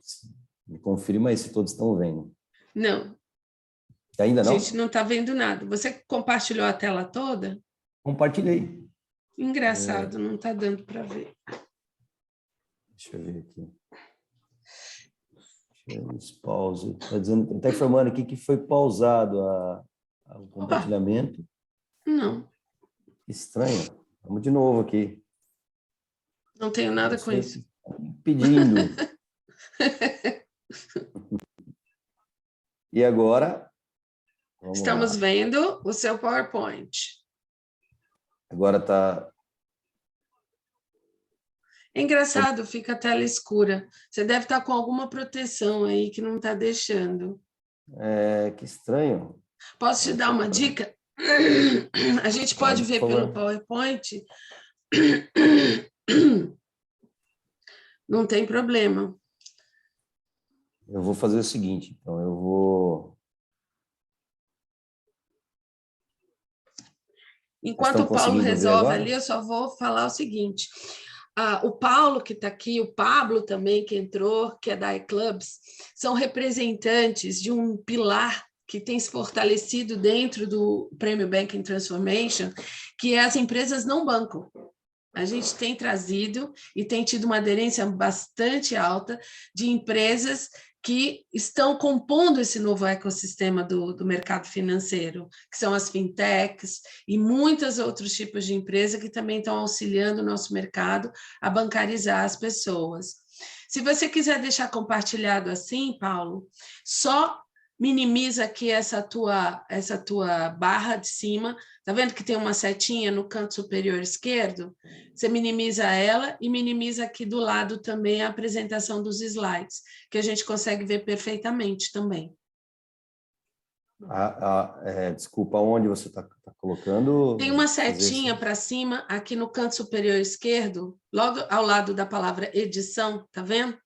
Me confirma aí se todos estão vendo. Não. Ainda não? A gente não está vendo nada. Você compartilhou a tela toda? Compartilhei. Engraçado, não está dando para ver. Deixa eu ver aqui. Pause. Está informando aqui que foi pausado o compartilhamento. Não. Estranho. Vamos de novo aqui. Não tenho nada com isso. Pedindo. E agora? Estamos vendo o seu PowerPoint. Agora está... É engraçado, fica a tela escura. Você deve estar com alguma proteção aí que não está deixando. Que estranho. Posso te dar uma dica? A gente pode ver pelo PowerPoint. Não tem problema. Eu vou fazer o seguinte, então eu vou... Enquanto o Paulo resolve ali, eu só vou falar o seguinte. O Paulo, que está aqui, o Pablo também, que entrou, que é da iClubs, são representantes de um pilar que tem se fortalecido dentro do Prêmio Banking Transformation, que é as empresas não banco. A gente tem trazido e tem tido uma aderência bastante alta de empresas que estão compondo esse novo ecossistema do mercado financeiro, que são as fintechs e muitos outros tipos de empresas que também estão auxiliando o nosso mercado a bancarizar as pessoas. Se você quiser deixar compartilhado assim, Paulo, só minimiza aqui essa tua barra de cima. Tá vendo que tem uma setinha no canto superior esquerdo? Você minimiza ela e minimiza aqui do lado também a apresentação dos slides, que a gente consegue ver perfeitamente também. Desculpa, onde você está colocando? Tem uma setinha para cima aqui no canto superior esquerdo, logo ao lado da palavra edição, tá vendo?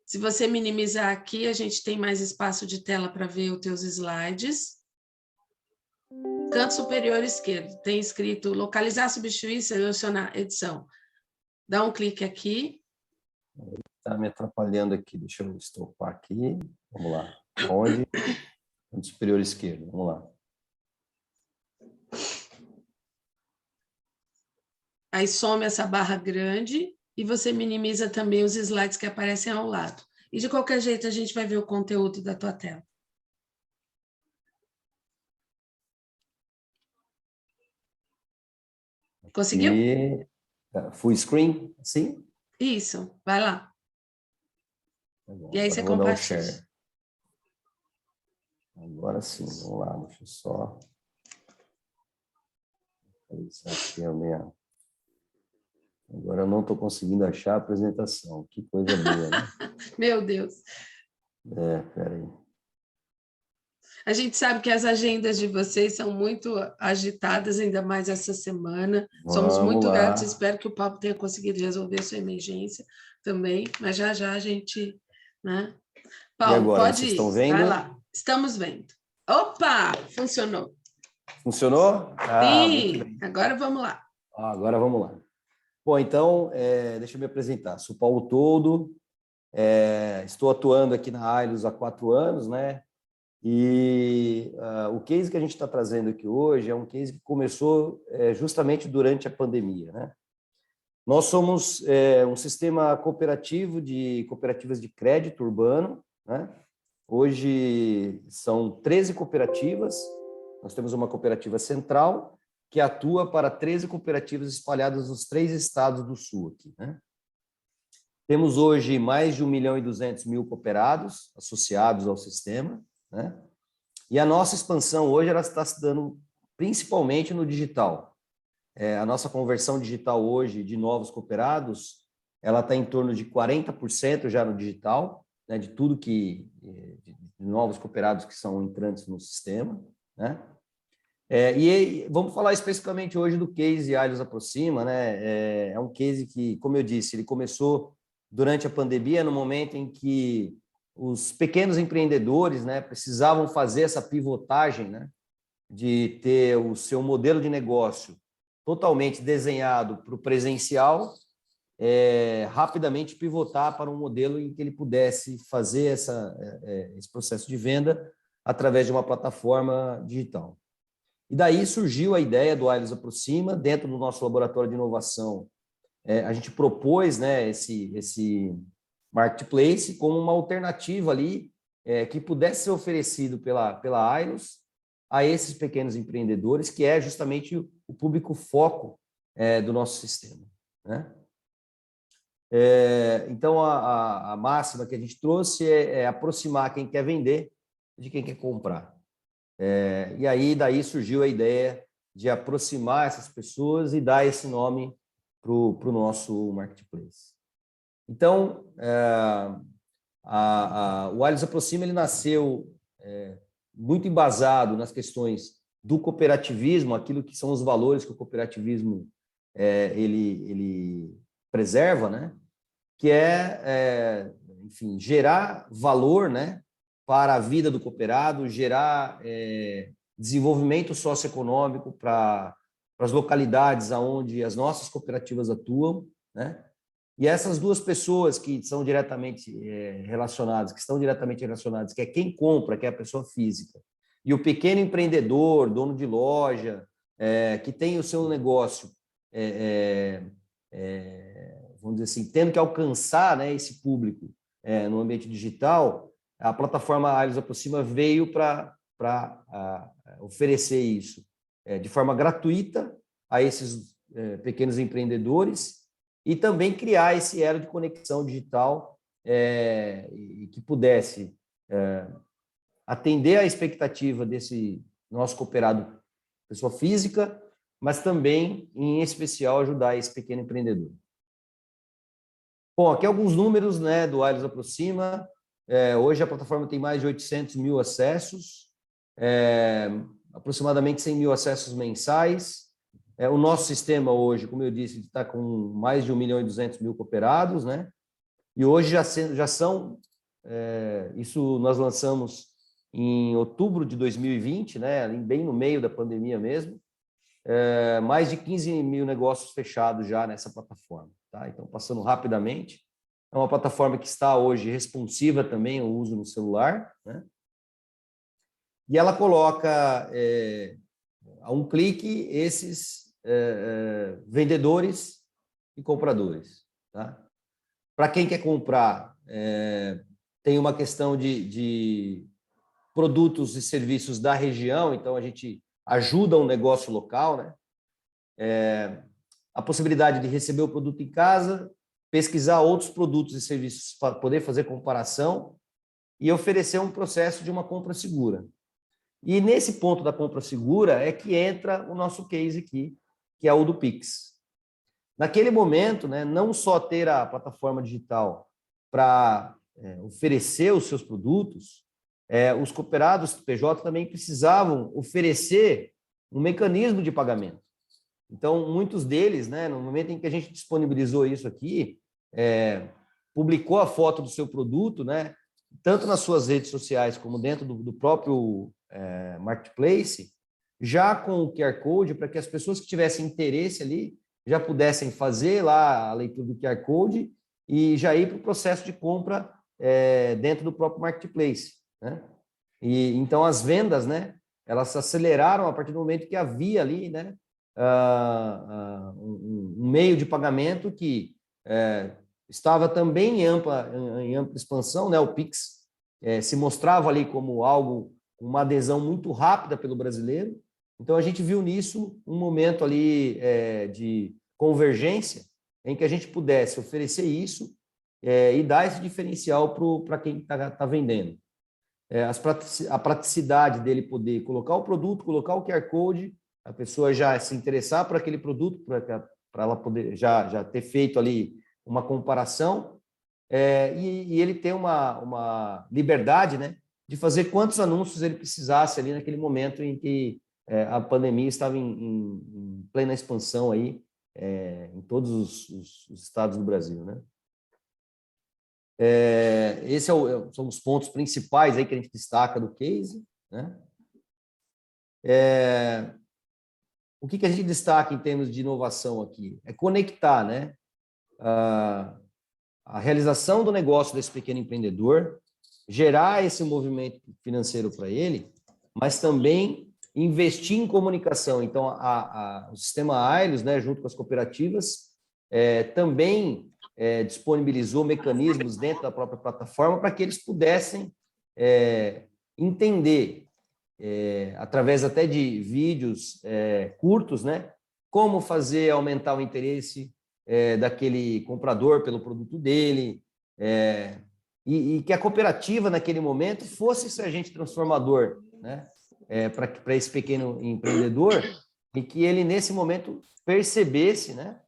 Se você minimizar aqui, a gente tem mais espaço de tela para ver os teus slides. Canto superior esquerdo, tem escrito localizar, substituir, selecionar, edição. Dá um clique aqui. Está me atrapalhando aqui, deixa eu estopar aqui. Vamos lá. Onde? Canto superior esquerdo, vamos lá. Aí some essa barra grande e você minimiza também os slides que aparecem ao lado. E de qualquer jeito a gente vai ver o conteúdo da tua tela. Conseguiu? E full screen, sim? Isso, vai lá. Tá bom, e aí você compartilha. Agora sim, vamos lá, deixa eu só... Aqui a minha... Agora eu não estou conseguindo achar a apresentação. Que coisa boa, né? Meu Deus. Peraí. A gente sabe que as agendas de vocês são muito agitadas, ainda mais essa semana. Somos muito gratos, espero que o Pablo tenha conseguido resolver a sua emergência também, mas já já a gente... Né? Paulo, e agora, pode vocês ir, estão vendo? vai lá. Estamos vendo. Opa, funcionou. Funcionou? Sim, agora vamos lá. Agora vamos lá. Bom, então, deixa eu me apresentar. Sou Paulo Toldo, estou atuando aqui na Ailos há 4 anos, né? E o case que a gente está trazendo aqui hoje é um case que começou justamente durante a pandemia, né? Nós somos um sistema cooperativo de cooperativas de crédito urbano, né? Hoje são 13 cooperativas, nós temos uma cooperativa central, que atua para 13 cooperativas espalhadas nos 3 estados do Sul. Aqui, né? Temos hoje mais de 1.200.000 cooperados associados ao sistema, né? E a nossa expansão hoje ela está se dando principalmente no digital. A nossa conversão digital hoje de novos cooperados, ela está em torno de 40% já no digital, né? De tudo de novos cooperados que são entrantes no sistema, né? E vamos falar especificamente hoje do case Ailos Aproxima, né? É um case que, como eu disse, ele começou durante a pandemia, no momento em que os pequenos empreendedores, né, precisavam fazer essa pivotagem, né, de ter o seu modelo de negócio totalmente desenhado para o presencial, rapidamente pivotar para um modelo em que ele pudesse fazer esse processo de venda através de uma plataforma digital. E daí surgiu a ideia do Ailos Aproxima, dentro do nosso laboratório de inovação. A gente propôs, né, esse marketplace como uma alternativa ali que pudesse ser oferecido pela Ailos a esses pequenos empreendedores, que é justamente o público foco do nosso sistema, né? Então, a máxima que a gente trouxe é aproximar quem quer vender de quem quer comprar. E aí, daí surgiu a ideia de aproximar essas pessoas e dar esse nome para o nosso marketplace. Então, o Allios Aproxima ele nasceu muito embasado nas questões do cooperativismo, aquilo que são os valores que o cooperativismo ele preserva, né? Que enfim, gerar valor, né, para a vida do cooperado, gerar desenvolvimento socioeconômico para as localidades onde as nossas cooperativas atuam, né? E essas duas pessoas que são diretamente relacionadas, que é quem compra, que é a pessoa física, e o pequeno empreendedor, dono de loja, que tem o seu negócio, vamos dizer assim, tendo que alcançar, né, esse público no ambiente digital, a plataforma Allios Aproxima veio para oferecer isso de forma gratuita a esses pequenos empreendedores e também criar esse elo de conexão digital e que pudesse atender à expectativa desse nosso cooperado, pessoa física, mas também, em especial, ajudar esse pequeno empreendedor. Bom, aqui alguns números, né, do Allios Aproxima. Hoje a plataforma tem mais de 800 mil acessos, aproximadamente 100 mil acessos mensais. O nosso sistema hoje, como eu disse, está com mais de 1.200.000 cooperados, né? E hoje já são, isso nós lançamos em outubro de 2020, né? Bem no meio da pandemia mesmo, mais de 15 mil negócios fechados já nessa plataforma. Tá? Então, passando rapidamente, é uma plataforma que está hoje responsiva também ao uso no celular, né? E ela coloca a um clique esses vendedores e compradores. Tá? Para quem quer comprar, tem uma questão de produtos e serviços da região, então a gente ajuda um negócio local, né? A possibilidade de receber o produto em casa, pesquisar outros produtos e serviços para poder fazer comparação e oferecer um processo de uma compra segura. E nesse ponto da compra segura é que entra o nosso case aqui, que é o do Pix. Naquele momento, né, não só ter a plataforma digital para oferecer os seus produtos, os cooperados PJ também precisavam oferecer um mecanismo de pagamento. Então, muitos deles, né, no momento em que a gente disponibilizou isso aqui, publicou a foto do seu produto, né, tanto nas suas redes sociais como dentro do próprio marketplace, já com o QR Code, para que as pessoas que tivessem interesse ali já pudessem fazer lá a leitura do QR Code e já ir para o processo de compra dentro do próprio marketplace, né? E então as vendas, né, elas se aceleraram a partir do momento que havia ali, né, um meio de pagamento que estava também em ampla expansão, né? O Pix se mostrava ali como algo, uma adesão muito rápida pelo brasileiro. Então, a gente viu nisso um momento ali de convergência em que a gente pudesse oferecer isso e dar esse diferencial para quem está vendendo. A praticidade dele poder colocar o produto, colocar o QR Code, a pessoa já se interessar por aquele produto, para ela poder já ter feito ali uma comparação, e ele ter uma liberdade, né, de fazer quantos anúncios ele precisasse ali naquele momento em que a pandemia estava em plena expansão aí, em todos os estados do Brasil, né? Esses são os pontos principais aí que a gente destaca do case, né? O que a gente destaca em termos de inovação aqui? É conectar, né, a realização do negócio desse pequeno empreendedor, gerar esse movimento financeiro para ele, mas também investir em comunicação. Então, o sistema Allios, né, junto com as cooperativas, também disponibilizou mecanismos dentro da própria plataforma para que eles pudessem entender, através até de vídeos curtos, né, como fazer aumentar o interesse daquele comprador pelo produto dele, e que a cooperativa, naquele momento, fosse esse agente transformador, né, para esse pequeno empreendedor, e que ele, nesse momento, percebesse, né,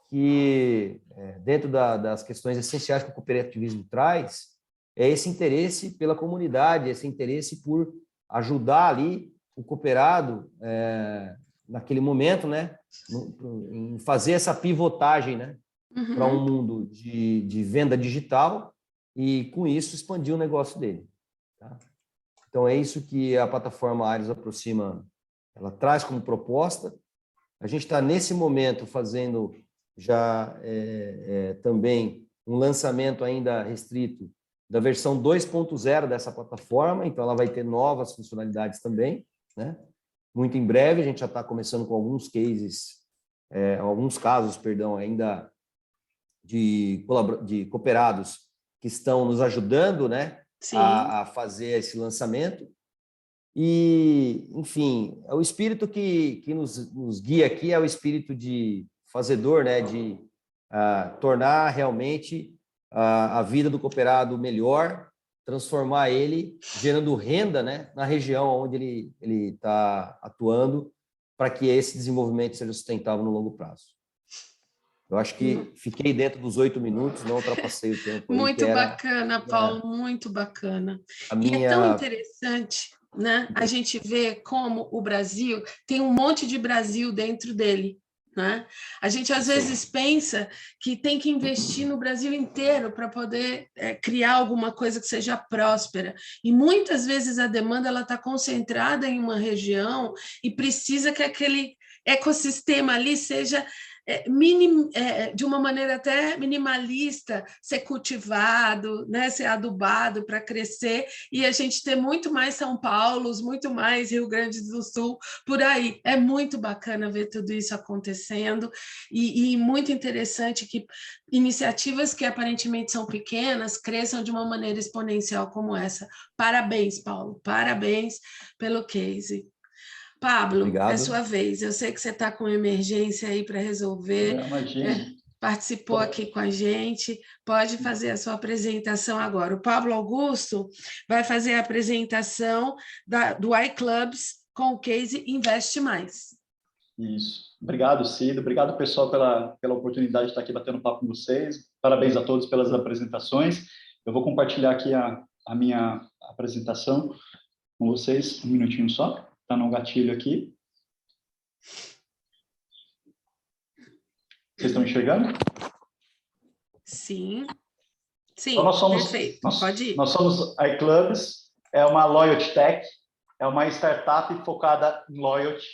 que dentro das questões essenciais que o cooperativismo traz, é esse interesse pela comunidade, esse interesse por ajudar ali o cooperado, naquele momento, né, em fazer essa pivotagem, né, para um mundo de venda digital e, com isso, expandir o negócio dele. Tá? Então, é isso que a plataforma Aires Aproxima, ela traz como proposta. A gente está, nesse momento, fazendo já também um lançamento ainda restrito da versão 2.0 dessa plataforma, então ela vai ter novas funcionalidades também, né? Muito em breve, a gente já está começando com alguns casos, ainda de cooperados que estão nos ajudando, né, a fazer esse lançamento. E, enfim, o espírito que nos guia aqui é o espírito de fazedor, né, de tornar realmente a vida do cooperado melhor, transformar ele, gerando renda, né, na região onde ele está atuando, para que esse desenvolvimento seja sustentável no longo prazo. Eu acho que fiquei dentro dos 8 minutos, não ultrapassei o tempo. Muito bacana, Paulo, muito bacana. E é tão interessante, né? A gente vê como o Brasil tem um monte de Brasil dentro dele. Né? A gente às vezes pensa que tem que investir no Brasil inteiro para poder criar alguma coisa que seja próspera, e muitas vezes a demanda está concentrada em uma região e precisa que aquele ecossistema ali seja de uma maneira até minimalista, ser cultivado, né, ser adubado para crescer, e a gente ter muito mais São Paulo, muito mais Rio Grande do Sul, por aí. É muito bacana ver tudo isso acontecendo, e muito interessante que iniciativas que aparentemente são pequenas cresçam de uma maneira exponencial como essa. Parabéns, Paulo, parabéns pelo case. Pablo, Obrigado. É sua vez. Eu sei que você está com emergência aí para resolver. Participou aqui com a gente. Pode fazer a sua apresentação agora. O Pablo Augusto vai fazer a apresentação do iClubs com o case Investe Mais. Isso. Obrigado, Cida. Obrigado, pessoal, pela oportunidade de estar aqui batendo papo com vocês. Parabéns a todos pelas apresentações. Eu vou compartilhar aqui a minha apresentação com vocês. Um minutinho só. Está no gatilho aqui. Vocês estão enxergando? Sim. Sim, então, perfeito. Pode ir. Nós somos iClubs, é uma Loyalty Tech, é uma startup focada em Loyalty.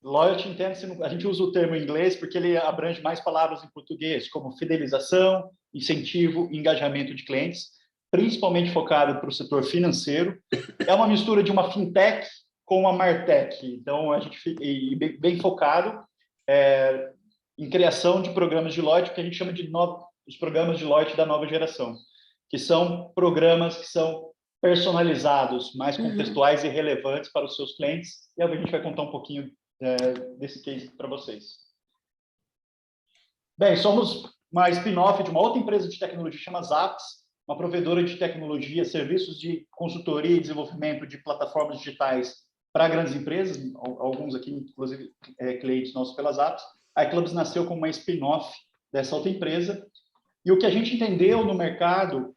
Loyalty, entende-se, a gente usa o termo em inglês porque ele abrange mais palavras em português, como fidelização, incentivo, engajamento de clientes, principalmente focado para o setor financeiro. É uma mistura de uma fintech com uma martech, então a gente fica bem focado em criação de programas de loyalty, que a gente chama de os programas de loyalty da nova geração, que são programas que são personalizados, mais contextuais e relevantes para os seus clientes, e a gente vai contar um pouquinho desse case para vocês. Bem, somos uma spin-off de uma outra empresa de tecnologia chamada Zaps, uma provedora de tecnologia, serviços de consultoria e desenvolvimento de plataformas digitais para grandes empresas, alguns aqui, inclusive, clientes nossos pelas apps. A iClubs nasceu como uma spin-off dessa outra empresa, e o que a gente entendeu no mercado,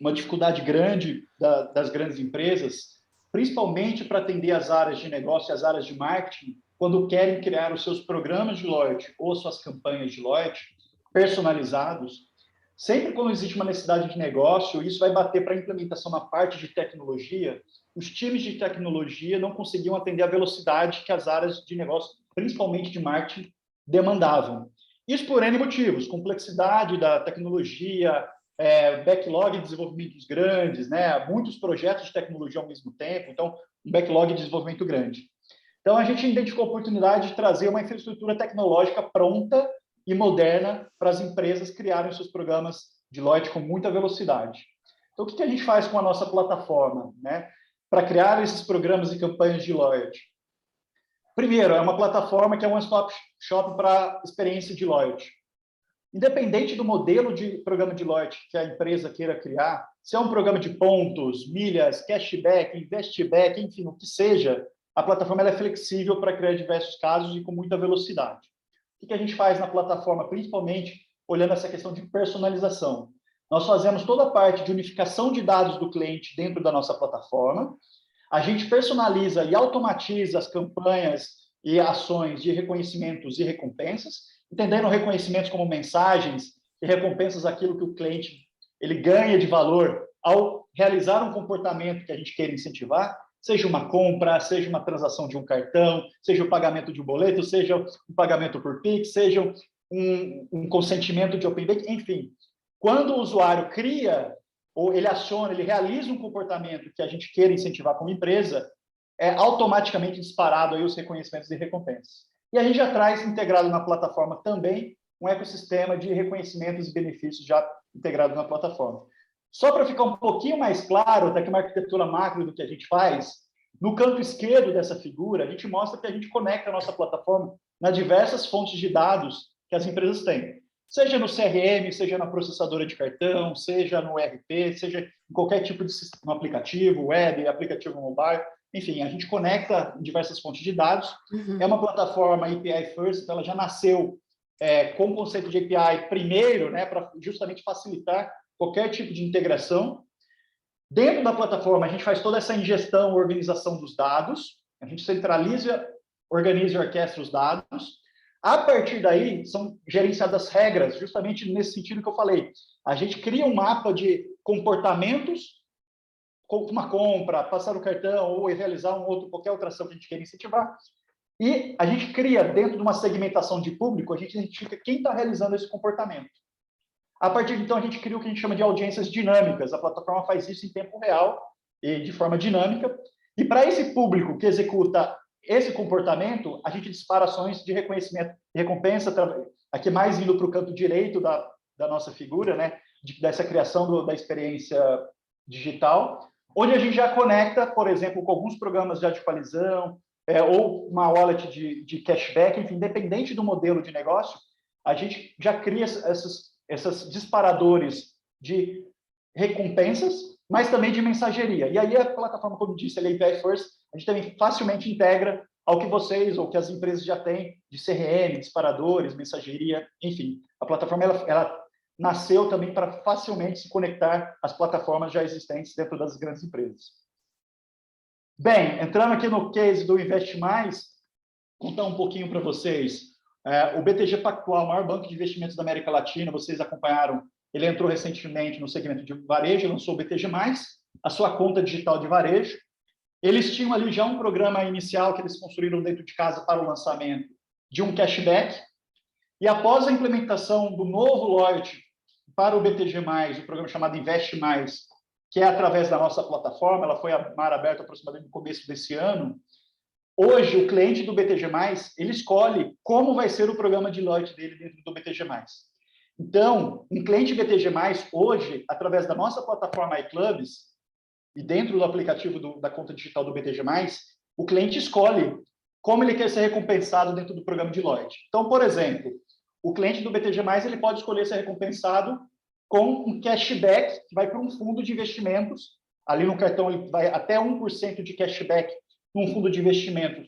uma dificuldade grande das grandes empresas, principalmente para atender as áreas de negócio e as áreas de marketing, quando querem criar os seus programas de loyalty ou suas campanhas de loyalty personalizados, sempre quando existe uma necessidade de negócio, isso vai bater para a implementação na parte de tecnologia, os times de tecnologia não conseguiam atender a velocidade que as áreas de negócio, principalmente de marketing, demandavam. Isso por N motivos, complexidade da tecnologia, backlog de desenvolvimentos grandes, né? Muitos projetos de tecnologia ao mesmo tempo, então, um backlog de desenvolvimento grande. Então, a gente identificou a oportunidade de trazer uma infraestrutura tecnológica pronta e moderna para as empresas criarem seus programas de loyalty com muita velocidade. Então, o que a gente faz com a nossa plataforma, né, para criar esses programas e campanhas de loyalty? Primeiro, é uma plataforma que é um one-stop shop para experiência de loyalty. Independente do modelo de programa de loyalty que a empresa queira criar, se é um programa de pontos, milhas, cashback, investback, enfim, o que seja, a plataforma ela é flexível para criar diversos casos e com muita velocidade. O que a gente faz na plataforma, principalmente olhando essa questão de personalização? Nós fazemos toda a parte de unificação de dados do cliente dentro da nossa plataforma. A gente personaliza e automatiza as campanhas e ações de reconhecimentos e recompensas, entendendo reconhecimentos como mensagens e recompensas aquilo que o cliente ele ganha de valor ao realizar um comportamento que a gente queira incentivar, seja uma compra, seja uma transação de um cartão, seja o pagamento de um boleto, seja um pagamento por Pix, seja um consentimento de Open Banking, enfim. Quando o usuário cria, ou ele aciona, ele realiza um comportamento que a gente queira incentivar como empresa, é automaticamente disparado aí os reconhecimentos e recompensas. E a gente já traz integrado na plataforma também um ecossistema de reconhecimentos e benefícios já integrado na plataforma. Só para ficar um pouquinho mais claro, até que uma arquitetura macro do que a gente faz, no canto esquerdo dessa figura, a gente mostra que a gente conecta a nossa plataforma nas diversas fontes de dados que as empresas têm. Seja no CRM, seja na processadora de cartão, seja no ERP, seja em qualquer tipo de sistema, aplicativo, web, aplicativo mobile, enfim, a gente conecta em diversas fontes de dados. É uma plataforma API First, então ela já nasceu com o conceito de API primeiro, né, para justamente facilitar qualquer tipo de integração. Dentro da plataforma, a gente faz toda essa ingestão, organização dos dados, a gente centraliza, organiza e orquestra os dados. A partir daí, são gerenciadas regras, justamente nesse sentido que eu falei. A gente cria um mapa de comportamentos, como uma compra, passar o cartão ou realizar qualquer outra ação que a gente queira incentivar. E a gente cria, dentro de uma segmentação de público, a gente identifica quem está realizando esse comportamento. A partir de então, a gente cria o que a gente chama de audiências dinâmicas. A plataforma faz isso em tempo real e de forma dinâmica. E para esse público que executa esse comportamento, a gente dispara ações de reconhecimento e recompensa, aqui mais indo para o canto direito da nossa figura, né, dessa criação da experiência digital, onde a gente já conecta, por exemplo, com alguns programas de coalizão, ou uma wallet de cashback, enfim, independente do modelo de negócio, a gente já cria esses disparadores de recompensas, mas também de mensageria. E aí a plataforma, como disse, ela é API First, a gente também facilmente integra ao que vocês ou que as empresas já têm de CRM, disparadores, mensageria, enfim. A plataforma ela nasceu também para facilmente se conectar às plataformas já existentes dentro das grandes empresas. Bem, entrando aqui no case do Invest Mais, contar um pouquinho para vocês. O BTG Pactual, o maior banco de investimentos da América Latina, vocês acompanharam, ele entrou recentemente no segmento de varejo, lançou o BTG+, a sua conta digital de varejo. Eles tinham ali já um programa inicial que eles construíram dentro de casa para o lançamento de um cashback. E após a implementação do novo loyalty para o BTG+, o programa chamado Invest Mais, que é através da nossa plataforma, ela foi a mar aberta aproximadamente no começo desse ano. Hoje, o cliente do BTG+, ele escolhe como vai ser o programa de loyalty dele dentro do BTG+. Então, um cliente BTG+, hoje, através da nossa plataforma iClubs, e dentro do aplicativo da conta digital do BTG+, o cliente escolhe como ele quer ser recompensado dentro do programa de loyalty. Então, por exemplo, o cliente do BTG+, ele pode escolher ser recompensado com um cashback que vai para um fundo de investimentos. Ali no cartão, ele vai até 1% de cashback num fundo de investimento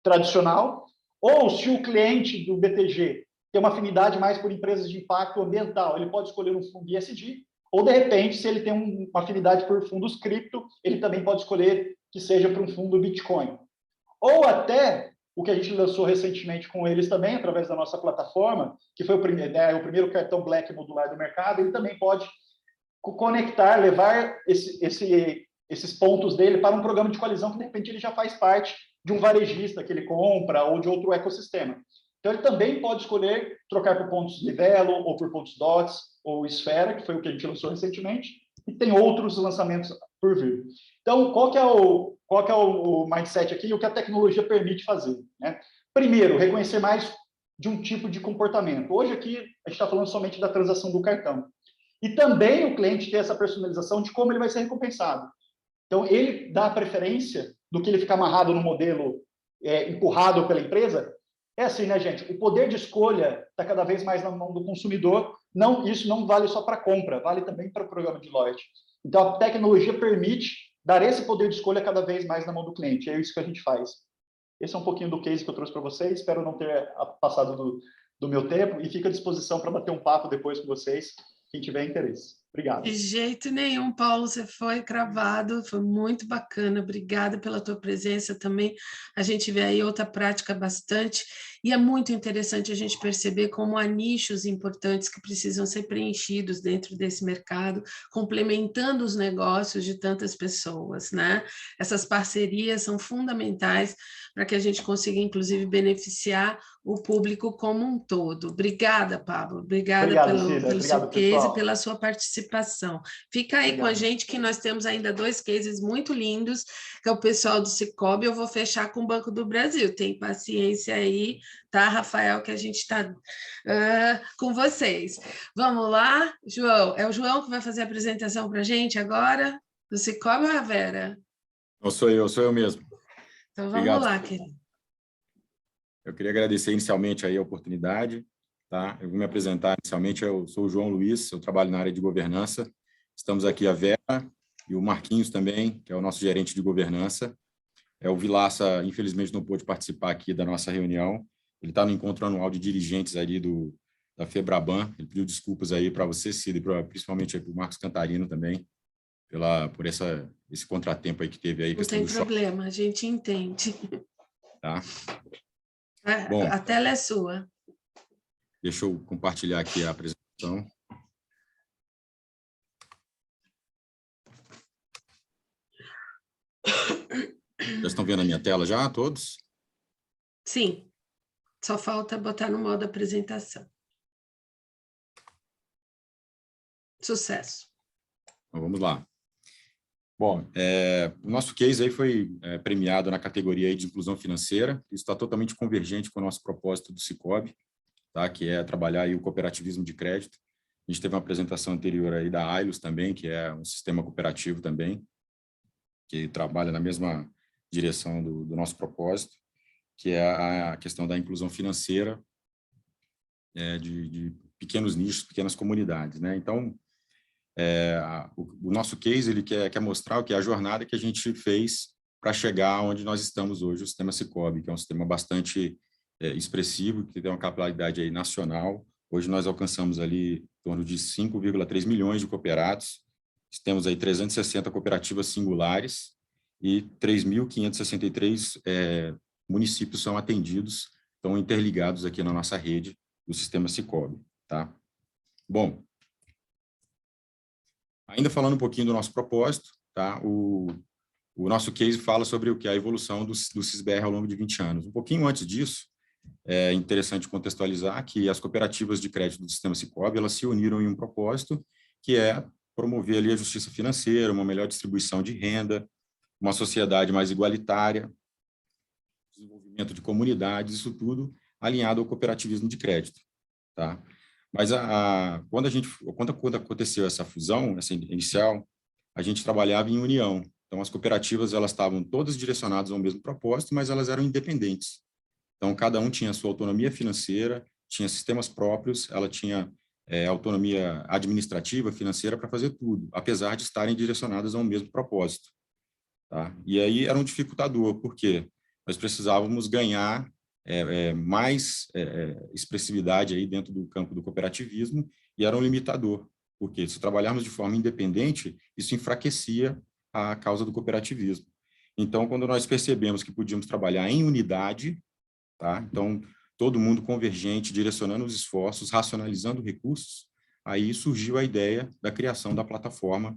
tradicional. Ou, se o cliente do BTG tem uma afinidade mais por empresas de impacto ambiental, ele pode escolher um fundo ESG, ou, de repente, se ele tem uma afinidade por fundos cripto, ele também pode escolher que seja para um fundo Bitcoin. Ou até o que a gente lançou recentemente com eles também, através da nossa plataforma, que foi o primeiro cartão Black modular do mercado, ele também pode conectar, levar esses pontos dele para um programa de coalizão que, de repente, ele já faz parte de um varejista que ele compra ou de outro ecossistema. Então, ele também pode escolher trocar por pontos Livelo, ou por pontos DOTS, ou Esfera, que foi o que a gente lançou recentemente, e tem outros lançamentos por vir. Então, qual que é o mindset aqui e o que a tecnologia permite fazer, né? Primeiro, reconhecer mais de um tipo de comportamento. Hoje aqui, a gente está falando somente da transação do cartão. E também o cliente ter essa personalização de como ele vai ser recompensado. Então, ele dá a preferência do que ele ficar amarrado no modelo empurrado pela empresa. É assim, né, gente? O poder de escolha está cada vez mais na mão do consumidor. Isso não vale só para compra, vale também para o programa de loyalty. Então, a tecnologia permite dar esse poder de escolha cada vez mais na mão do cliente. É isso que a gente faz. Esse é um pouquinho do case que eu trouxe para vocês. Espero não ter passado do meu tempo e fico à disposição para bater um papo depois com vocês, quem tiver interesse. Obrigado. De jeito nenhum, Paulo, você foi cravado, foi muito bacana, obrigada pela tua presença também. A gente vê aí outra prática bastante, e é muito interessante a gente perceber como há nichos importantes que precisam ser preenchidos dentro desse mercado, complementando os negócios de tantas pessoas, né? Essas parcerias são fundamentais para que a gente consiga, inclusive, beneficiar o público como um todo. Obrigada, Pablo, obrigada pelo seu case e pela sua participação. Fica aí com a gente que nós temos ainda 2 cases muito lindos, que é o pessoal do Sicoob. Eu vou fechar com o Banco do Brasil. Tem paciência aí, tá, Rafael, que a gente está com vocês. Vamos lá, João. É o João que vai fazer a apresentação para a gente agora? Do Sicoob ou a Vera? Não sou eu mesmo. Então vamos Obrigado. Lá, querido. Eu queria agradecer inicialmente aí a oportunidade, tá? Eu vou me apresentar inicialmente, eu sou o João Luiz, eu trabalho na área de governança. Estamos aqui a Vera e o Marquinhos também, que é o nosso gerente de governança. O Vilaça, infelizmente, não pôde participar aqui da nossa reunião. Ele está no encontro anual de dirigentes ali da Febraban. Ele pediu desculpas aí para você, Cida, e principalmente para o Marcos Cantarino também, por esse contratempo aí que teve aí. Não tem problema, a gente entende. Tá? Bom, a tela é sua. Deixa eu compartilhar aqui a apresentação. Já estão vendo a minha tela já, todos? Sim. Só falta botar no modo apresentação. Sucesso. Então, vamos lá. Bom, o nosso case aí foi premiado na categoria aí de inclusão financeira. Isso está totalmente convergente com o nosso propósito do Sicoob, tá? Que é trabalhar aí o cooperativismo de crédito. A gente teve uma apresentação anterior aí da Ailos também, que é um sistema cooperativo também, que trabalha na mesma direção do nosso propósito, que é a questão da inclusão financeira de pequenos nichos, pequenas comunidades, né? Então, o nosso case ele quer mostrar o que é a jornada que a gente fez para chegar onde nós estamos hoje, o sistema Sicoob, que é um sistema bastante expressivo, que tem uma capilaridade aí nacional. Hoje nós alcançamos ali em torno de 5,3 milhões de cooperados, temos aí 360 cooperativas singulares e 3.563 municípios são atendidos, estão interligados aqui na nossa rede do sistema Sicoob, tá? Bom, ainda falando um pouquinho do nosso propósito, tá? O nosso case fala sobre o que é a evolução do SISBR ao longo de 20 anos. Um pouquinho antes disso, é interessante contextualizar que as cooperativas de crédito do sistema Sicoob, elas se uniram em um propósito que é promover ali a justiça financeira, uma melhor distribuição de renda, uma sociedade mais igualitária, desenvolvimento de comunidades, isso tudo alinhado ao cooperativismo de crédito, tá? Mas quando aconteceu essa fusão, essa inicial, a gente trabalhava em união. Então, as cooperativas elas estavam todas direcionadas ao mesmo propósito, mas elas eram independentes. Então, cada um tinha sua autonomia financeira, tinha sistemas próprios, ela tinha autonomia administrativa, financeira para fazer tudo, apesar de estarem direcionadas ao mesmo propósito. Tá? E aí era um dificultador, porque nós precisávamos ganhar mais expressividade aí dentro do campo do cooperativismo, e era um limitador, porque se trabalharmos de forma independente, isso enfraquecia a causa do cooperativismo. Então, quando nós percebemos que podíamos trabalhar em unidade, tá? Então, todo mundo convergente, direcionando os esforços, racionalizando recursos, aí surgiu a ideia da criação da plataforma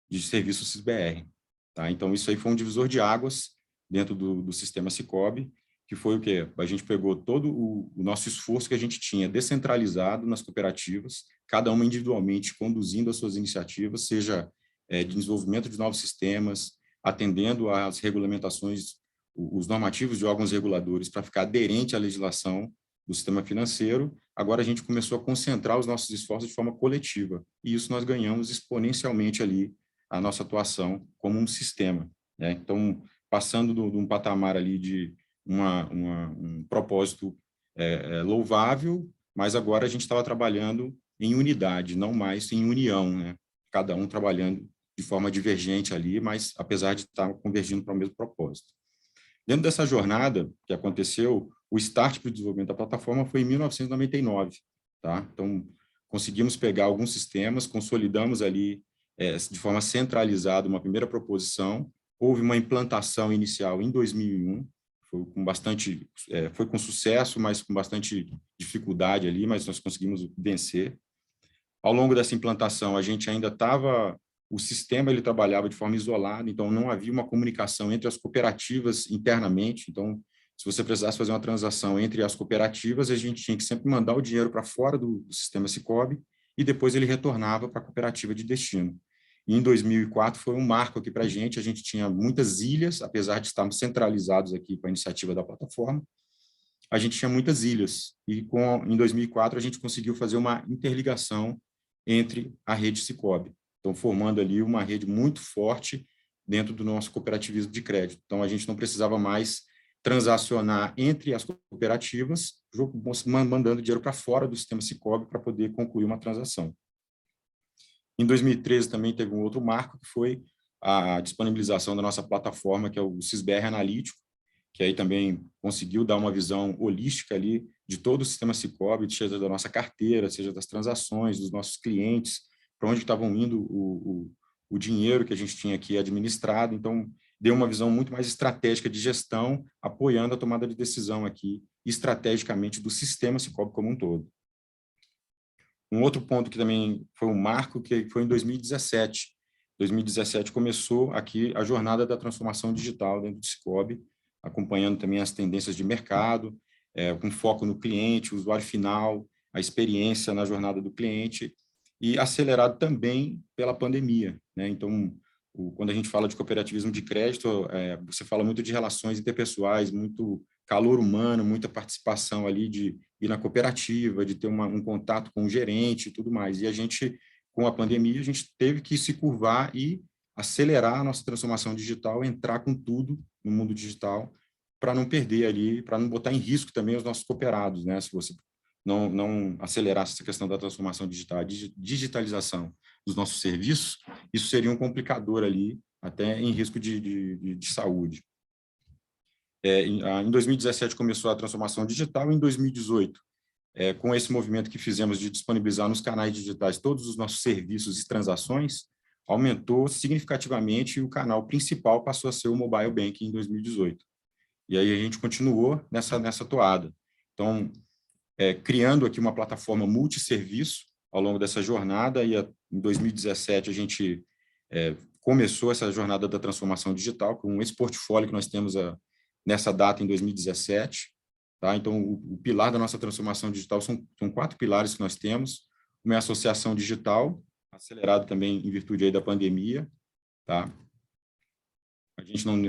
de serviços SISBR. Tá? Então, isso aí foi um divisor de águas dentro do sistema Sicoob, que foi o quê? A gente pegou todo o nosso esforço que a gente tinha descentralizado nas cooperativas, cada uma individualmente conduzindo as suas iniciativas, seja de desenvolvimento de novos sistemas, atendendo às regulamentações, os normativos de órgãos reguladores para ficar aderente à legislação do sistema financeiro. Agora a gente começou a concentrar os nossos esforços de forma coletiva, e isso nós ganhamos exponencialmente ali a nossa atuação como um sistema, né? Então, passando de um patamar ali de um propósito louvável, mas agora a gente estava trabalhando em unidade, não mais em união, né? Cada um trabalhando de forma divergente ali, mas apesar de estar convergindo para o mesmo propósito. Dentro dessa jornada que aconteceu, o start para o desenvolvimento da plataforma foi em 1999, tá? Então, conseguimos pegar alguns sistemas, consolidamos ali de forma centralizada uma primeira proposição, houve uma implantação inicial em 2001, foi com sucesso, mas com bastante dificuldade ali, mas nós conseguimos vencer. Ao longo dessa implantação, a gente ainda o sistema ele trabalhava de forma isolada, então não havia uma comunicação entre as cooperativas internamente. Então, se você precisasse fazer uma transação entre as cooperativas, a gente tinha que sempre mandar o dinheiro para fora do sistema Sicoob e depois ele retornava para a cooperativa de destino. E em 2004 foi um marco aqui para a gente tinha muitas ilhas, apesar de estarmos centralizados aqui com a iniciativa da plataforma, a gente tinha muitas ilhas, e em 2004 a gente conseguiu fazer uma interligação entre a rede Sicoob, então formando ali uma rede muito forte dentro do nosso cooperativismo de crédito. Então a gente não precisava mais transacionar entre as cooperativas, mandando dinheiro para fora do sistema Sicoob para poder concluir uma transação. Em 2013 também teve um outro marco, que foi a disponibilização da nossa plataforma, que é o SysBR Analítico, que aí também conseguiu dar uma visão holística ali de todo o sistema Sicoob, seja da nossa carteira, seja das transações, dos nossos clientes, para onde estavam indo o dinheiro que a gente tinha aqui administrado. Então, deu uma visão muito mais estratégica de gestão, apoiando a tomada de decisão aqui, estrategicamente, do sistema Sicoob como um todo. Um outro ponto que também foi um marco, que foi em 2017. 2017 começou aqui a jornada da transformação digital dentro do Sicoob, acompanhando também as tendências de mercado, com foco no cliente, o usuário final, a experiência na jornada do cliente, e acelerado também pela pandemia, né? Então, quando a gente fala de cooperativismo de crédito, você fala muito de relações interpessoais, muito calor humano, muita participação ali de ir na cooperativa, de ter um contato com o gerente e tudo mais. E a gente, com a pandemia, a gente teve que se curvar e acelerar a nossa transformação digital, entrar com tudo no mundo digital, para não perder ali, para não botar em risco também os nossos cooperados, né? Se você não acelerasse essa questão da transformação digital, a digitalização dos nossos serviços, isso seria um complicador ali, até em risco de saúde. Em 2017 começou a transformação digital, em 2018, com esse movimento que fizemos de disponibilizar nos canais digitais todos os nossos serviços e transações, aumentou significativamente e o canal principal passou a ser o Mobile Banking em 2018. E aí a gente continuou nessa toada. Então, criando aqui uma plataforma multisserviço ao longo dessa jornada, e em 2017 a gente começou essa jornada da transformação digital com esse portfólio que nós temos nessa data, em 2017. Tá? Então, o pilar da nossa transformação digital são 4 pilares que nós temos. Uma é a associação digital, acelerado também em virtude aí da pandemia. Tá? A gente não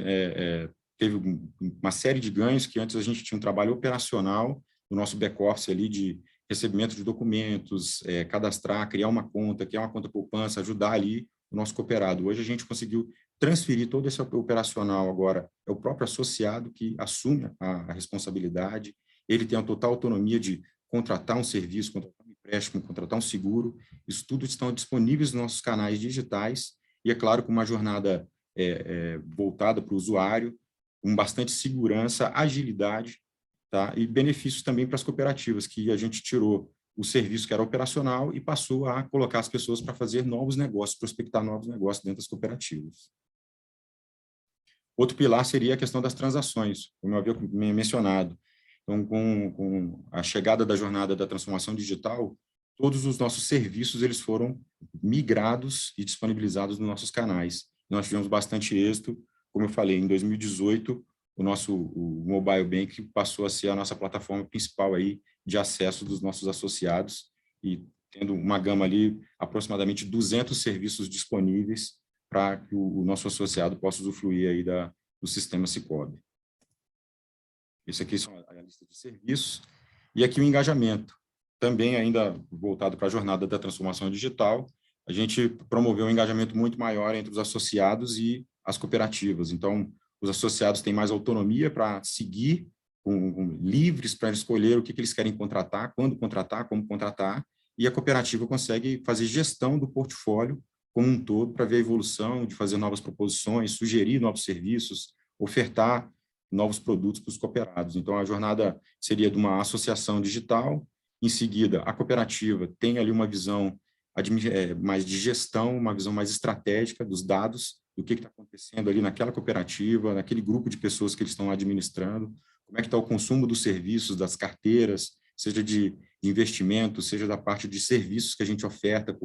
teve uma série de ganhos, que antes a gente tinha um trabalho operacional no nosso back-office ali de recebimento de documentos, cadastrar, criar uma conta poupança, ajudar ali o nosso cooperado. Hoje a gente conseguiu transferir todo esse operacional agora, é o próprio associado que assume a responsabilidade, ele tem a total autonomia de contratar um serviço, contratar um empréstimo, contratar um seguro, isso tudo estão disponíveis nos nossos canais digitais, e é claro, com uma jornada voltada para o usuário, com bastante segurança, agilidade, tá? E benefícios também para as cooperativas, que a gente tirou o serviço que era operacional e passou a colocar as pessoas para fazer novos negócios, prospectar novos negócios dentro das cooperativas. Outro pilar seria a questão das transações, como eu havia mencionado. Então, com a chegada da jornada da transformação digital, todos os nossos serviços eles foram migrados e disponibilizados nos nossos canais. Nós tivemos bastante êxito, como eu falei, em 2018, o Mobile Bank passou a ser a nossa plataforma principal aí de acesso dos nossos associados, e tendo uma gama ali, aproximadamente 200 serviços disponíveis para que o nosso associado possa usufruir aí do sistema Sicoob. Isso aqui são a lista de serviços. E aqui o engajamento, também ainda voltado para a jornada da transformação digital, a gente promoveu um engajamento muito maior entre os associados e as cooperativas. Então, os associados têm mais autonomia para seguir, livres para escolher o que eles querem contratar, quando contratar, como contratar, e a cooperativa consegue fazer gestão do portfólio como um todo para ver a evolução, de fazer novas proposições, sugerir novos serviços, ofertar novos produtos para os cooperados. Então, a jornada seria de uma associação digital, em seguida, a cooperativa tem ali uma visão mais de gestão, uma visão mais estratégica dos dados, do que está acontecendo ali naquela cooperativa, naquele grupo de pessoas que eles estão administrando, como é que está o consumo dos serviços, das carteiras, seja de investimento, seja da parte de serviços que a gente oferta,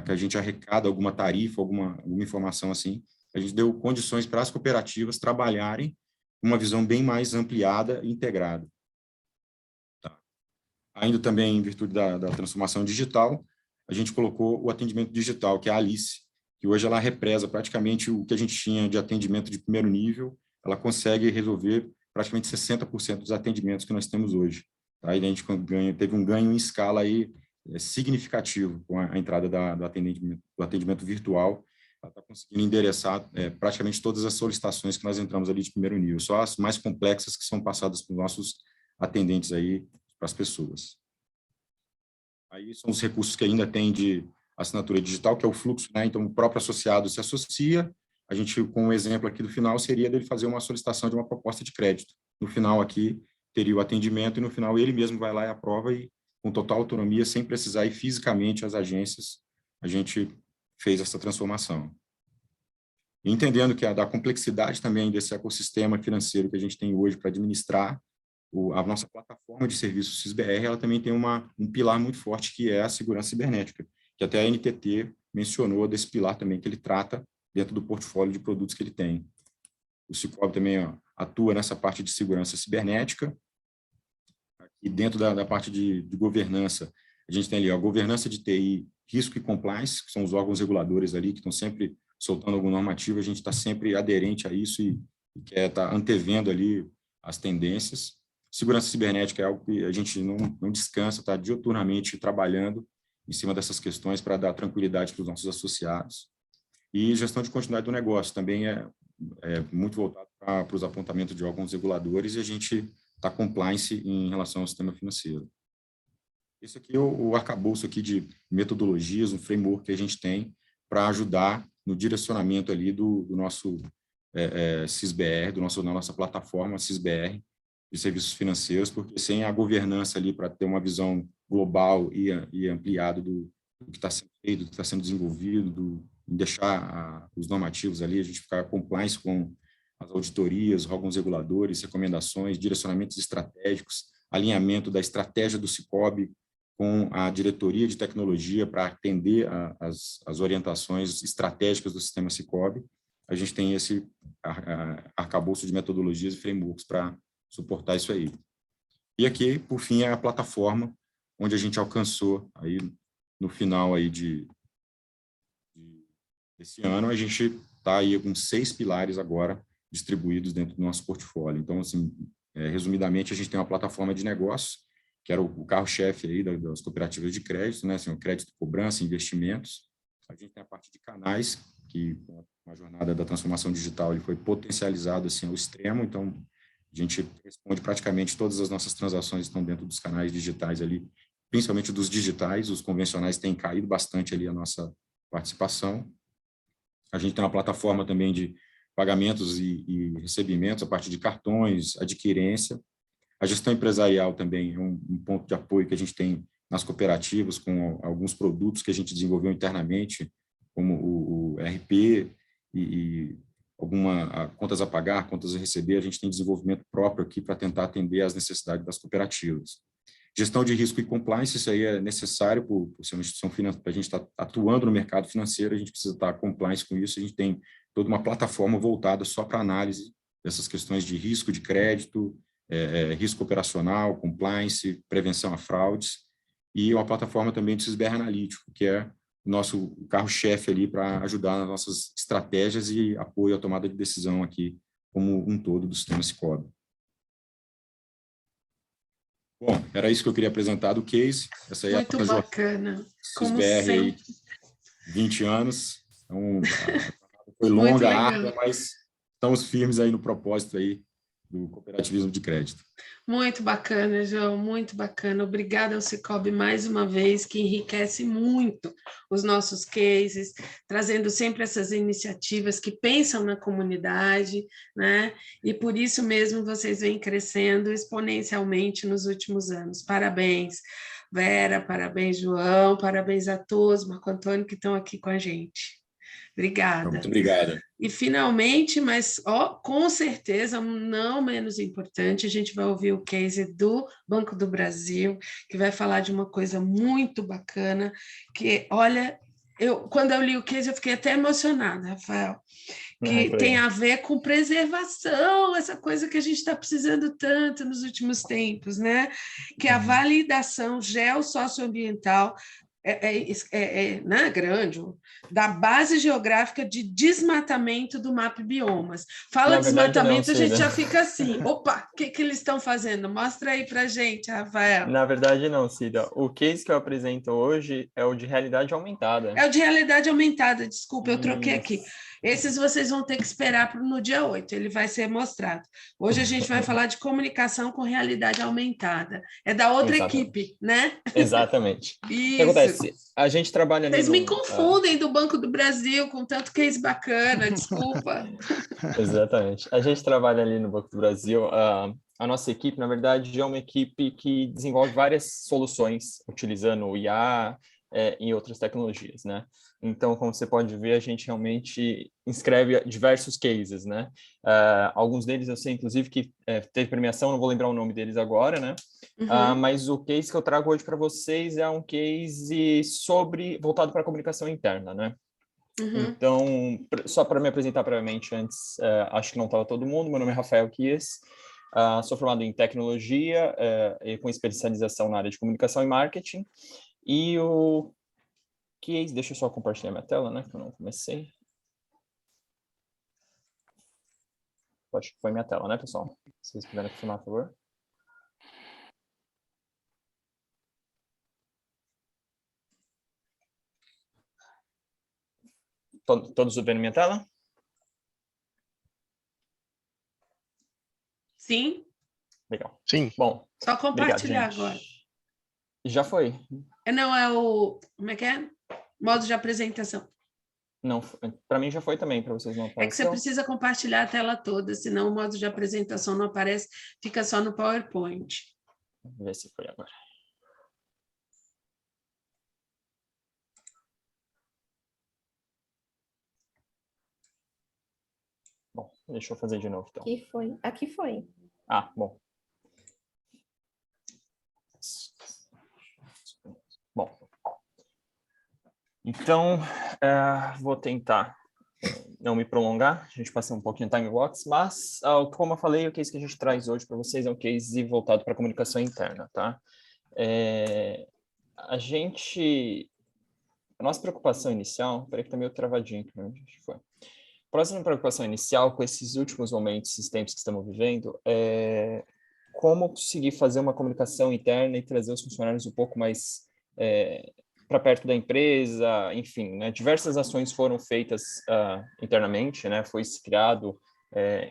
que a gente arrecada alguma tarifa, alguma informação assim. A gente deu condições para as cooperativas trabalharem com uma visão bem mais ampliada e integrada. Tá. Ainda também, em virtude da transformação digital, a gente colocou o atendimento digital, que é a Alice, que hoje ela represa praticamente o que a gente tinha de atendimento de primeiro nível, ela consegue resolver praticamente 60% dos atendimentos que nós temos hoje. Tá? E a gente teve um ganho em escala aí, significativo com a entrada do atendimento virtual. Ela está conseguindo endereçar praticamente todas as solicitações que nós entramos ali de primeiro nível, só as mais complexas que são passadas para os nossos atendentes aí, para as pessoas. Aí são os recursos que ainda tem de assinatura digital, que é o fluxo, né? Então, o próprio associado se associa, a gente, com um exemplo aqui do final, seria dele fazer uma solicitação de uma proposta de crédito. No final aqui, teria o atendimento, e no final ele mesmo vai lá e aprova, e com total autonomia, sem precisar ir fisicamente às agências, a gente fez essa transformação. E entendendo que da complexidade também desse ecossistema financeiro que a gente tem hoje para administrar, a nossa plataforma de serviços SysBR, ela também tem um pilar muito forte, que é a segurança cibernética, que até a NTT mencionou desse pilar também, que ele trata dentro do portfólio de produtos que ele tem. O Cicobi também atua nessa parte de segurança cibernética. E dentro da parte de governança, a gente tem ali a governança de TI, risco e compliance, que são os órgãos reguladores ali, que estão sempre soltando alguma normativa, a gente está sempre aderente a isso e quer estar antevendo ali as tendências. Segurança cibernética é algo que a gente não descansa, está diuturnamente trabalhando em cima dessas questões para dar tranquilidade para os nossos associados. E gestão de continuidade do negócio também é muito voltado para os apontamentos de órgãos reguladores, e a gente está compliance em relação ao sistema financeiro. Esse aqui é o arcabouço aqui de metodologias, um framework que a gente tem para ajudar no direcionamento ali do nosso SysBR, da nossa plataforma SysBR de serviços financeiros, porque sem a governança ali para ter uma visão global e ampliada do que está sendo feito, do que está sendo desenvolvido, deixar os normativos ali, a gente ficar compliance com as auditorias, órgãos reguladores, recomendações, direcionamentos estratégicos, alinhamento da estratégia do Cicobi com a diretoria de tecnologia para atender as orientações estratégicas do sistema Cicobi. A gente tem esse arcabouço de metodologias e frameworks para suportar isso aí. E aqui, por fim, é a plataforma onde a gente alcançou aí no final aí desse ano, a gente está aí com 6 pilares agora distribuídos dentro do nosso portfólio. Então, assim, resumidamente, a gente tem uma plataforma de negócios, que era o carro-chefe aí das cooperativas de crédito, né? Assim, o crédito, cobrança, investimentos. A gente tem a parte de canais, que com a jornada da transformação digital ele foi potencializado assim ao extremo. Então, a gente responde praticamente todas as nossas transações estão dentro dos canais digitais ali, principalmente dos digitais. Os convencionais têm caído bastante ali a nossa participação. A gente tem uma plataforma também de pagamentos e recebimentos, a parte de cartões, adquirência. A gestão empresarial também é um ponto de apoio que a gente tem nas cooperativas, com alguns produtos que a gente desenvolveu internamente, como o RP e contas a pagar, contas a receber. A gente tem desenvolvimento próprio aqui para tentar atender às necessidades das cooperativas. Gestão de risco e compliance, isso aí é necessário por ser uma instituição financeira, para a gente estar atuando no mercado financeiro, a gente precisa estar compliance com isso. A gente tem toda uma plataforma voltada só para análise dessas questões de risco de crédito, risco operacional, compliance, prevenção a fraudes, e uma plataforma também de SysBR analítico, que é o nosso carro-chefe ali para ajudar nas nossas estratégias e apoio à tomada de decisão aqui, como um todo do sistema Cicobi. Bom, era isso que eu queria apresentar do case. Essa aí muito é a bacana. Como SysBR sempre. aí, 20 anos. Então, foi longa, árdua, mas estamos firmes aí no propósito aí do cooperativismo de crédito. Muito bacana, João, muito bacana. Obrigada ao Sicoob mais uma vez, que enriquece muito os nossos cases, trazendo sempre essas iniciativas que pensam na comunidade, né? E por isso mesmo vocês vêm crescendo exponencialmente nos últimos anos. Parabéns, Vera, parabéns, João, parabéns a todos, Marco Antônio, que estão aqui com a gente. Obrigada. Muito obrigado. E, finalmente, mas com certeza, não menos importante, a gente vai ouvir o case do Banco do Brasil, que vai falar de uma coisa muito bacana, que, olha, quando eu li o case, eu fiquei até emocionada, Rafael, que tem a ver com preservação, essa coisa que a gente está precisando tanto nos últimos tempos, né? Que é a validação geossocioambiental grande, da base geográfica de desmatamento do MAP Biomas. Fala desmatamento, a gente já fica assim, opa, o que eles estão fazendo? Mostra aí para a gente, Rafael. Na verdade, não, Cida. O case que eu apresento hoje é o de realidade aumentada. É o de realidade aumentada, desculpa, eu troquei aqui. Esses vocês vão ter que esperar no dia 8, ele vai ser mostrado. Hoje a gente vai falar de comunicação com realidade aumentada. É da outra equipe, né? Exatamente. Isso. O que acontece? A gente trabalha... Vocês me confundem do Banco do Brasil com tanto case bacana, desculpa. Exatamente. A gente trabalha ali no Banco do Brasil. A nossa equipe, na verdade, é uma equipe que desenvolve várias soluções utilizando o IA e outras tecnologias, né? Então, como você pode ver, a gente realmente inscreve diversos cases, né? Alguns deles eu sei, inclusive, que teve premiação, não vou lembrar o nome deles agora, né? Mas o case que eu trago hoje para vocês é um case voltado para a comunicação interna, né? Então, só para me apresentar brevemente antes, acho que não estava todo mundo, meu nome é Rafael Kies, sou formado em tecnologia e com especialização na área de comunicação e marketing, e o case, deixa eu só compartilhar minha tela, né, que eu não comecei. Acho que foi minha tela, né, pessoal? Se vocês puderem confirmar, por favor. Todos vendo minha tela? Sim. Legal. Sim. Bom. Só compartilhar agora. Já foi. Não, é o... Como é que é? Modo de apresentação. Não, para mim já foi também, para vocês não apareceu. É que você precisa compartilhar a tela toda, senão o modo de apresentação não aparece, fica só no PowerPoint. Vamos ver se foi agora. Bom, deixa eu fazer de novo, então. Aqui foi. Aqui foi. Ah, bom. Bom. Então, vou tentar não me prolongar, a gente passa um pouquinho no time box, mas, como eu falei, o case que a gente traz hoje para vocês é um case voltado para a comunicação interna, tá? A nossa preocupação inicial, peraí que tá meio travadinho aqui, onde foi? A próxima preocupação inicial com esses últimos momentos, esses tempos que estamos vivendo, é como conseguir fazer uma comunicação interna e trazer os funcionários um pouco mais para perto da empresa, enfim, né? Diversas ações foram feitas internamente, né? Foi criado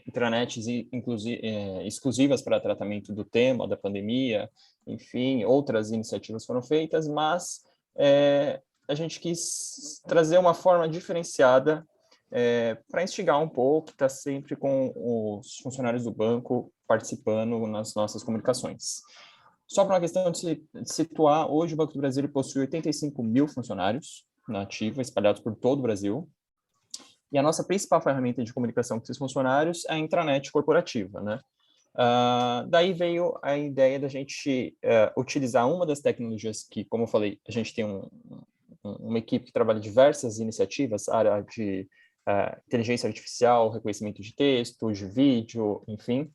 intranets exclusivas para tratamento do tema da pandemia, enfim, outras iniciativas foram feitas, mas a gente quis trazer uma forma diferenciada para instigar um pouco, está sempre com os funcionários do banco participando nas nossas comunicações. Só para uma questão de situar, hoje o Banco do Brasil possui 85 mil funcionários na ativa, espalhados por todo o Brasil. E a nossa principal ferramenta de comunicação com esses funcionários é a intranet corporativa, né? Daí veio a ideia da gente utilizar uma das tecnologias que, como eu falei, a gente tem uma equipe que trabalha diversas iniciativas, área de inteligência artificial, reconhecimento de texto, de vídeo, enfim.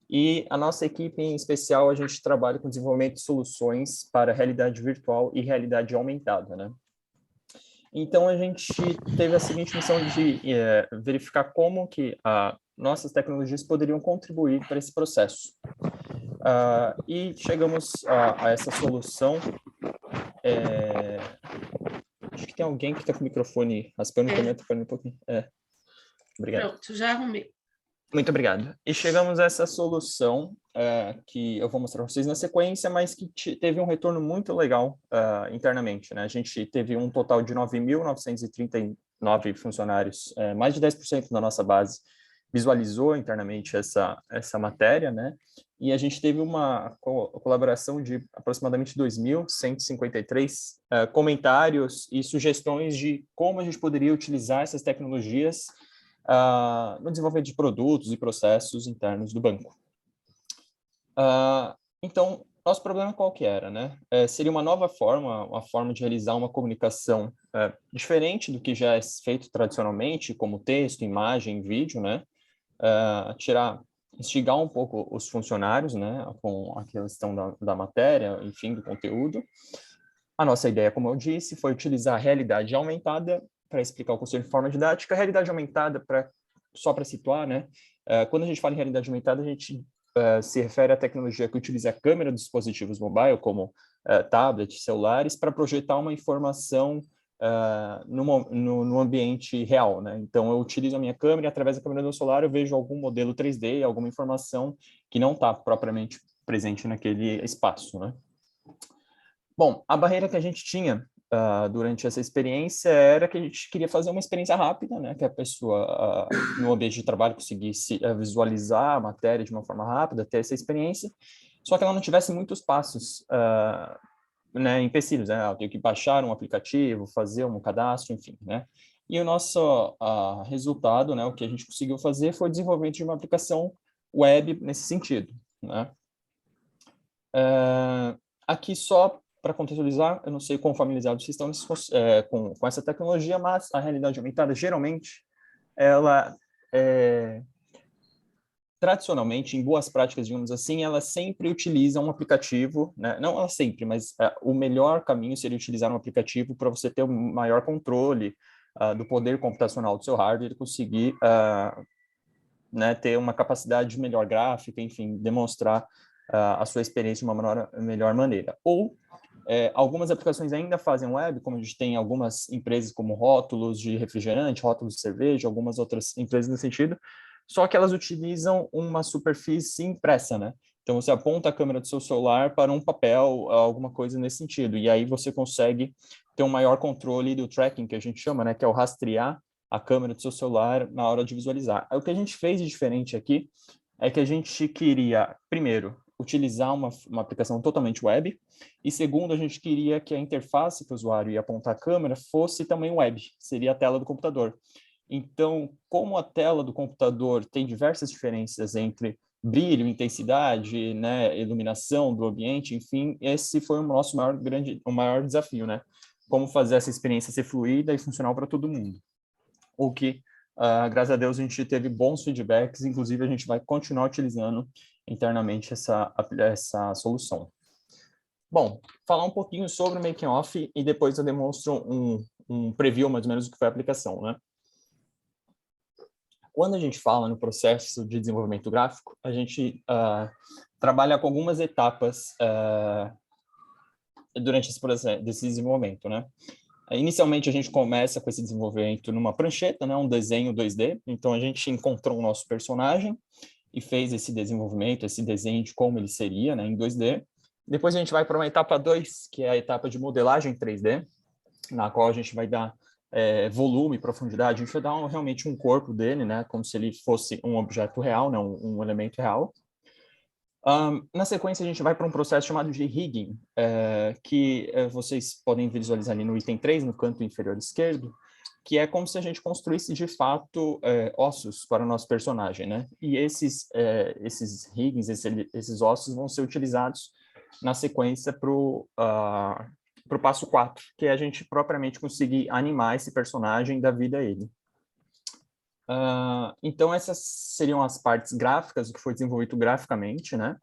E a nossa equipe, em especial, a gente trabalha com desenvolvimento de soluções para realidade virtual e realidade aumentada, né? Então, a gente teve a seguinte missão de verificar como que nossas tecnologias poderiam contribuir para esse processo. E chegamos a essa solução. Acho que tem alguém que está com o microfone raspando, também atrapalhando um pouquinho. Obrigado. Pronto, já arrumei. Muito obrigado. E chegamos a essa solução que eu vou mostrar para vocês na sequência, mas que teve um retorno muito legal internamente, né? A gente teve um total de 9.939 funcionários, mais de 10% da nossa base visualizou internamente essa matéria, né? E a gente teve uma colaboração de aproximadamente 2.153 comentários e sugestões de como a gente poderia utilizar essas tecnologias no desenvolvimento de produtos e processos internos do banco. Então, nosso problema qual que era, né? Seria uma nova forma, uma forma de realizar uma comunicação diferente do que já é feito tradicionalmente, como texto, imagem, vídeo, né? Instigar um pouco os funcionários, né? Com a questão da matéria, enfim, do conteúdo. A nossa ideia, como eu disse, foi utilizar a realidade aumentada para explicar o conceito de forma didática. A realidade aumentada, só para situar, né? Quando a gente fala em realidade aumentada, a gente se refere à tecnologia que utiliza a câmera dos dispositivos mobile, como tablets, celulares, para projetar uma informação no ambiente real, né? Então, eu utilizo a minha câmera e, através da câmera do celular, eu vejo algum modelo 3D, alguma informação que não está propriamente presente naquele espaço, né? Bom, a barreira que a gente tinha durante essa experiência era que a gente queria fazer uma experiência rápida, né? Que a pessoa, no ambiente de trabalho, conseguisse visualizar a matéria de uma forma rápida, ter essa experiência, só que ela não tivesse muitos passos, né, empecilhos, né? Eu tenho que baixar um aplicativo, fazer um cadastro, enfim, né? E o nosso resultado, né, o que a gente conseguiu fazer foi o desenvolvimento de uma aplicação web nesse sentido, né? Aqui só para contextualizar, eu não sei quão familiarizados vocês estão com essa tecnologia, mas a realidade aumentada, geralmente, ela tradicionalmente, em boas práticas, digamos assim, ela sempre utiliza um aplicativo, né? Não ela sempre, mas o melhor caminho seria utilizar um aplicativo para você ter um maior controle do poder computacional do seu hardware e conseguir né, ter uma capacidade melhor gráfica, enfim, demonstrar a sua experiência de uma melhor maneira. Ou algumas aplicações ainda fazem web, como a gente tem algumas empresas como rótulos de refrigerante, rótulos de cerveja, algumas outras empresas nesse sentido, só que elas utilizam uma superfície impressa, né? Então, você aponta a câmera do seu celular para um papel, alguma coisa nesse sentido, e aí você consegue ter um maior controle do tracking, que a gente chama, né? Que é o rastrear a câmera do seu celular na hora de visualizar. O que a gente fez de diferente aqui é que a gente queria, primeiro, utilizar uma aplicação totalmente web, e segundo, a gente queria que a interface que o usuário ia apontar a câmera fosse também web, seria a tela do computador. Então, como a tela do computador tem diversas diferenças entre brilho, intensidade, né, iluminação do ambiente, enfim, esse foi o nosso maior desafio, né? Como fazer essa experiência ser fluida e funcional para todo mundo. O que, graças a Deus, a gente teve bons feedbacks, inclusive a gente vai continuar utilizando internamente essa solução. Bom, falar um pouquinho sobre o Making Off e depois eu demonstro um preview mais ou menos do que foi a aplicação, né? Quando a gente fala no processo de desenvolvimento gráfico, a gente trabalha com algumas etapas durante esse processo, desse desenvolvimento, né? Inicialmente, a gente começa com esse desenvolvimento numa prancheta, né? Um desenho 2D. Então, a gente encontrou o nosso personagem e fez esse desenvolvimento, esse desenho de como ele seria, né? Em 2D. Depois, a gente vai para uma etapa 2, que é a etapa de modelagem 3D, na qual a gente vai dar volume, profundidade, a gente vai dar realmente um corpo dele, né, como se ele fosse um objeto real, né, um elemento real. Na sequência, a gente vai para um processo chamado de rigging, que vocês podem visualizar ali no item 3, no canto inferior esquerdo, que é como se a gente construísse, de fato, ossos para o nosso personagem, né? E esses riggings, esses ossos vão ser utilizados na sequência para o passo 4, que é a gente propriamente conseguir animar esse personagem da vida a ele. Então, essas seriam as partes gráficas, o que foi desenvolvido graficamente, né?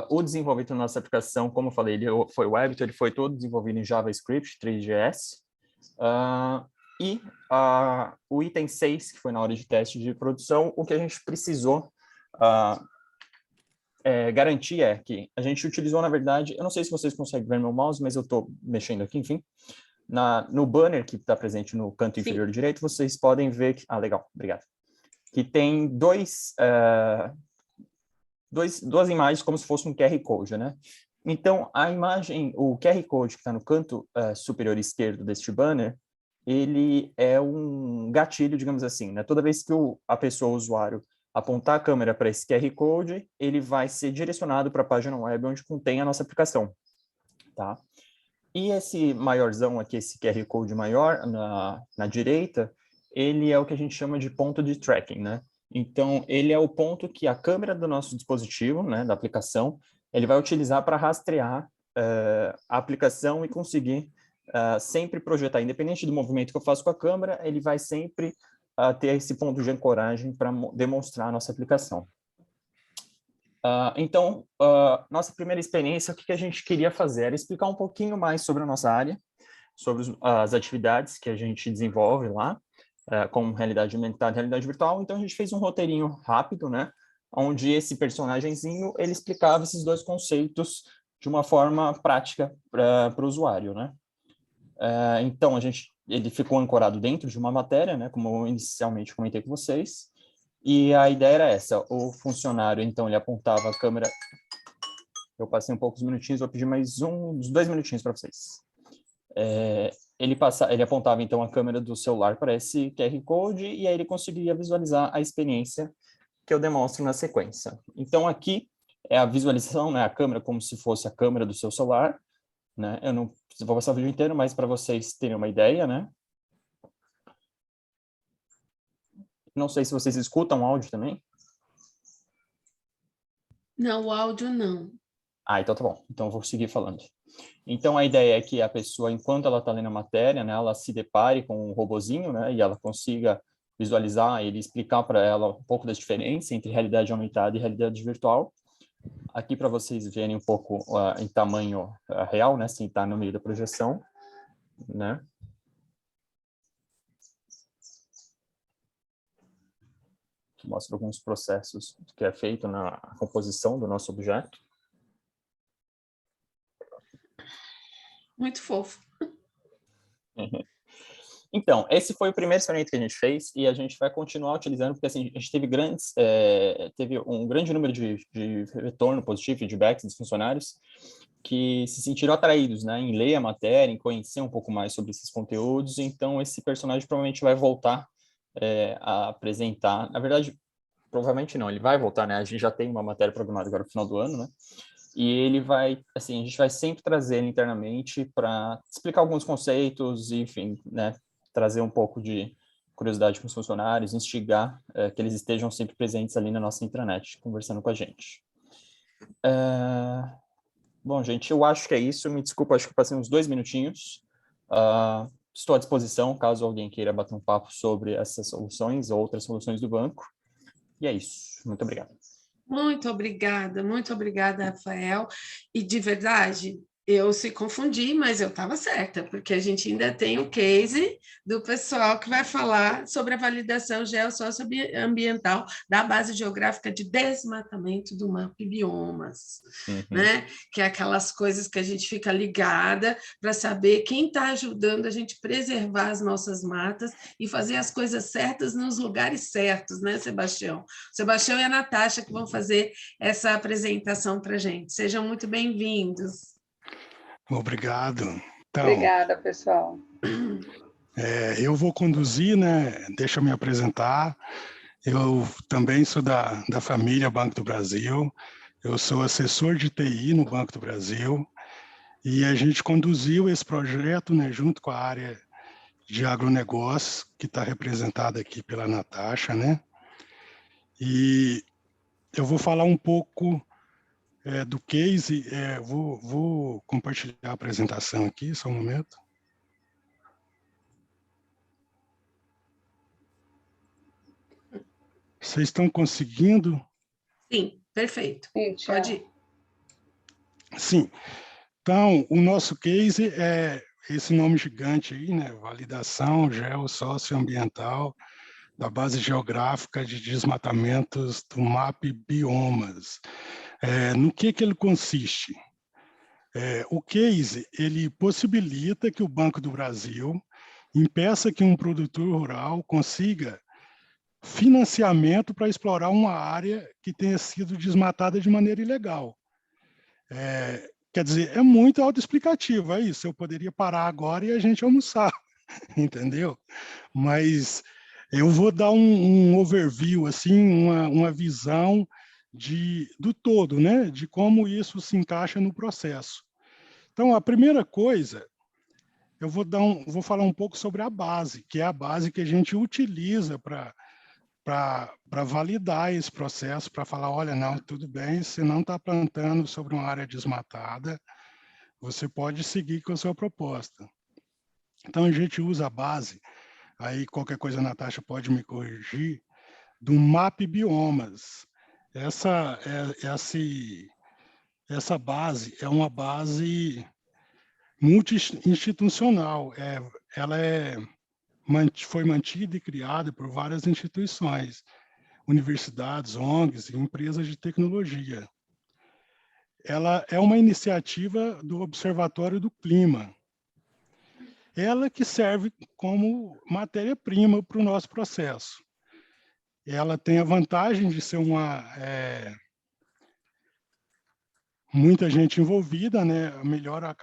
O desenvolvimento da nossa aplicação, como eu falei, ele foi web, então ele foi todo desenvolvido em JavaScript, 3JS. O item 6, que foi na hora de teste de produção, o que a gente precisou garantir é que a gente utilizou, na verdade, eu não sei se vocês conseguem ver meu mouse, mas eu estou mexendo aqui, enfim. No banner que está presente no canto inferior direito, vocês podem ver que... legal, obrigado. que tem duas imagens como se fosse um QR Code, né? Então, a imagem, o QR Code que está no canto superior esquerdo deste banner, ele é um gatilho, digamos assim, né? Toda vez que a pessoa, o usuário, apontar a câmera para esse QR Code, ele vai ser direcionado para a página web onde contém a nossa aplicação, tá? E esse maiorzão aqui, esse QR Code maior na direita, ele é o que a gente chama de ponto de tracking, né? Então, ele é o ponto que a câmera do nosso dispositivo, né, da aplicação, ele vai utilizar para rastrear a aplicação e conseguir sempre projetar, independente do movimento que eu faço com a câmera, ele vai sempre ter esse ponto de ancoragem para demonstrar a nossa aplicação. Então, nossa primeira experiência, o que a gente queria fazer era explicar um pouquinho mais sobre a nossa área, sobre as atividades que a gente desenvolve lá, como realidade aumentada e realidade virtual. Então, a gente fez um roteirinho rápido, né, onde esse personagenzinho, ele explicava esses dois conceitos de uma forma prática para o usuário, né. Então, ele ficou ancorado dentro de uma matéria, né, como eu inicialmente comentei com vocês, e a ideia era essa: o funcionário, então, ele apontava a câmera... Eu passei um pouco os minutinhos, vou pedir mais uns 2 minutinhos para vocês. Ele apontava, então, a câmera do celular para esse QR Code, e aí ele conseguiria visualizar a experiência que eu demonstro na sequência. Então, aqui é a visualização, né, a câmera como se fosse a câmera do seu celular, né? Eu não vou passar o vídeo inteiro, mas para vocês terem uma ideia, né? Não sei se vocês escutam o áudio também. Não, o áudio não. Então tá bom. Então eu vou seguir falando. Então a ideia é que a pessoa, enquanto ela está lendo a matéria, né, ela se depare com um robozinho, né, e ela consiga visualizar, ele explicar para ela um pouco da diferença entre realidade aumentada e realidade virtual. Aqui para vocês verem um pouco em tamanho real, né, sem estar no meio da projeção, né. Mostra alguns processos que é feito na composição do nosso objeto. Muito fofo. Então, esse foi o primeiro experimento que a gente fez e a gente vai continuar utilizando, porque assim, a gente teve um grande número de retorno positivo, feedbacks dos funcionários que se sentiram atraídos, né, em ler a matéria, em conhecer um pouco mais sobre esses conteúdos. Então, esse personagem provavelmente vai voltar a apresentar. Na verdade, provavelmente não, ele vai voltar, né? A gente já tem uma matéria programada agora no final do ano, né? E ele vai, assim, a gente vai sempre trazer ele internamente para explicar alguns conceitos, e, enfim, né? Trazer um pouco de curiosidade com os funcionários, instigar que eles estejam sempre presentes ali na nossa intranet, conversando com a gente. Bom, gente, eu acho que é isso. Me desculpa, acho que passei uns 2 minutinhos. Estou à disposição, caso alguém queira bater um papo sobre essas soluções ou outras soluções do banco. E é isso. Muito obrigado. Muito obrigada, Rafael. E, de verdade, eu se confundi, mas eu estava certa, porque a gente ainda tem o case do pessoal que vai falar sobre a validação geossocioambiental da base geográfica de desmatamento do MAP Biomas, né? Que é aquelas coisas que a gente fica ligada para saber quem está ajudando a gente preservar as nossas matas e fazer as coisas certas nos lugares certos, né, Sebastião? Sebastião e a Natasha que vão fazer essa apresentação para a gente. Sejam muito bem-vindos. Obrigado. Então, obrigada, pessoal. Eu vou conduzir, né? Deixa eu me apresentar. Eu também sou da família Banco do Brasil. Eu sou assessor de TI no Banco do Brasil. E a gente conduziu esse projeto, né, junto com a área de agronegócio, que está representada aqui pela Natasha, né? E eu vou falar um pouco do case. Vou compartilhar a apresentação aqui, só um momento. Vocês estão conseguindo? Sim, perfeito. Pode ir. Sim. Então, o nosso case é esse nome gigante aí, né? Validação geossocioambiental da base geográfica de desmatamentos do MAP Biomas. No que ele consiste? O case, ele possibilita que o Banco do Brasil impeça que um produtor rural consiga financiamento para explorar uma área que tenha sido desmatada de maneira ilegal. Quer dizer, é muito autoexplicativo, é isso. Eu poderia parar agora e a gente almoçar, entendeu? Mas eu vou dar um overview, assim, uma visão do todo, né? De como isso se encaixa no processo. Então, a primeira coisa, eu vou falar um pouco sobre a base, que é a base que a gente utiliza para validar esse processo, para falar, olha, não, tudo bem, você não está plantando sobre uma área desmatada, você pode seguir com a sua proposta. Então, a gente usa a base, aí qualquer coisa a Natasha pode me corrigir, do MAP Biomas. Essa base é uma base multi-institucional, ela foi mantida e criada por várias instituições, universidades, ONGs e empresas de tecnologia. Ela é uma iniciativa do Observatório do Clima. Ela que serve como matéria-prima para o nosso processo. Ela tem a vantagem de ser muita gente envolvida, né? Melhora a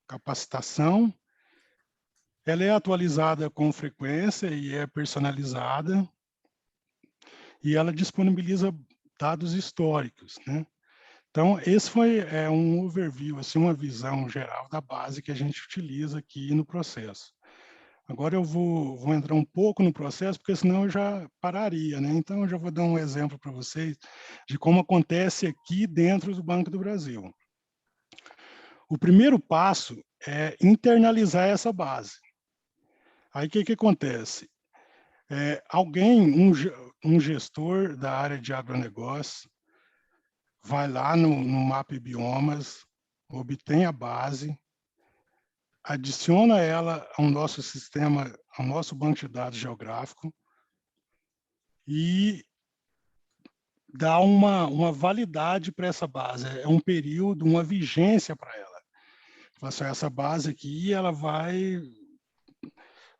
capacitação. Ela é atualizada com frequência e é personalizada. E ela disponibiliza dados históricos, né? Então, esse foi um overview, assim, uma visão geral da base que a gente utiliza aqui no processo. Agora eu vou entrar um pouco no processo, porque senão eu já pararia, né? Então, eu já vou dar um exemplo para vocês de como acontece aqui dentro do Banco do Brasil. O primeiro passo é internalizar essa base. Aí, o que acontece? Um gestor da área de agronegócio, vai lá no MAP Biomas, obtém a base, adiciona ela ao nosso sistema, ao nosso banco de dados geográfico e dá uma validade para essa base, é um período, uma vigência para ela. Essa base aqui, ela vai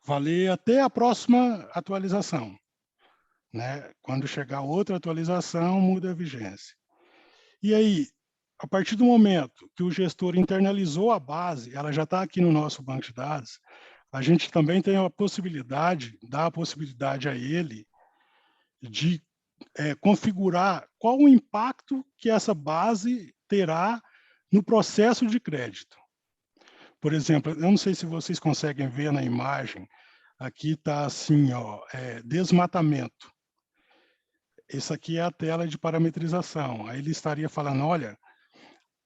valer até a próxima atualização, né? Quando chegar outra atualização, muda a vigência. E aí, a partir do momento que o gestor internalizou a base, ela já está aqui no nosso banco de dados, a gente também tem a possibilidade, dá a possibilidade a ele de configurar qual o impacto que essa base terá no processo de crédito. Por exemplo, eu não sei se vocês conseguem ver na imagem, aqui está assim, ó, desmatamento. Essa aqui é a tela de parametrização. Aí ele estaria falando, olha,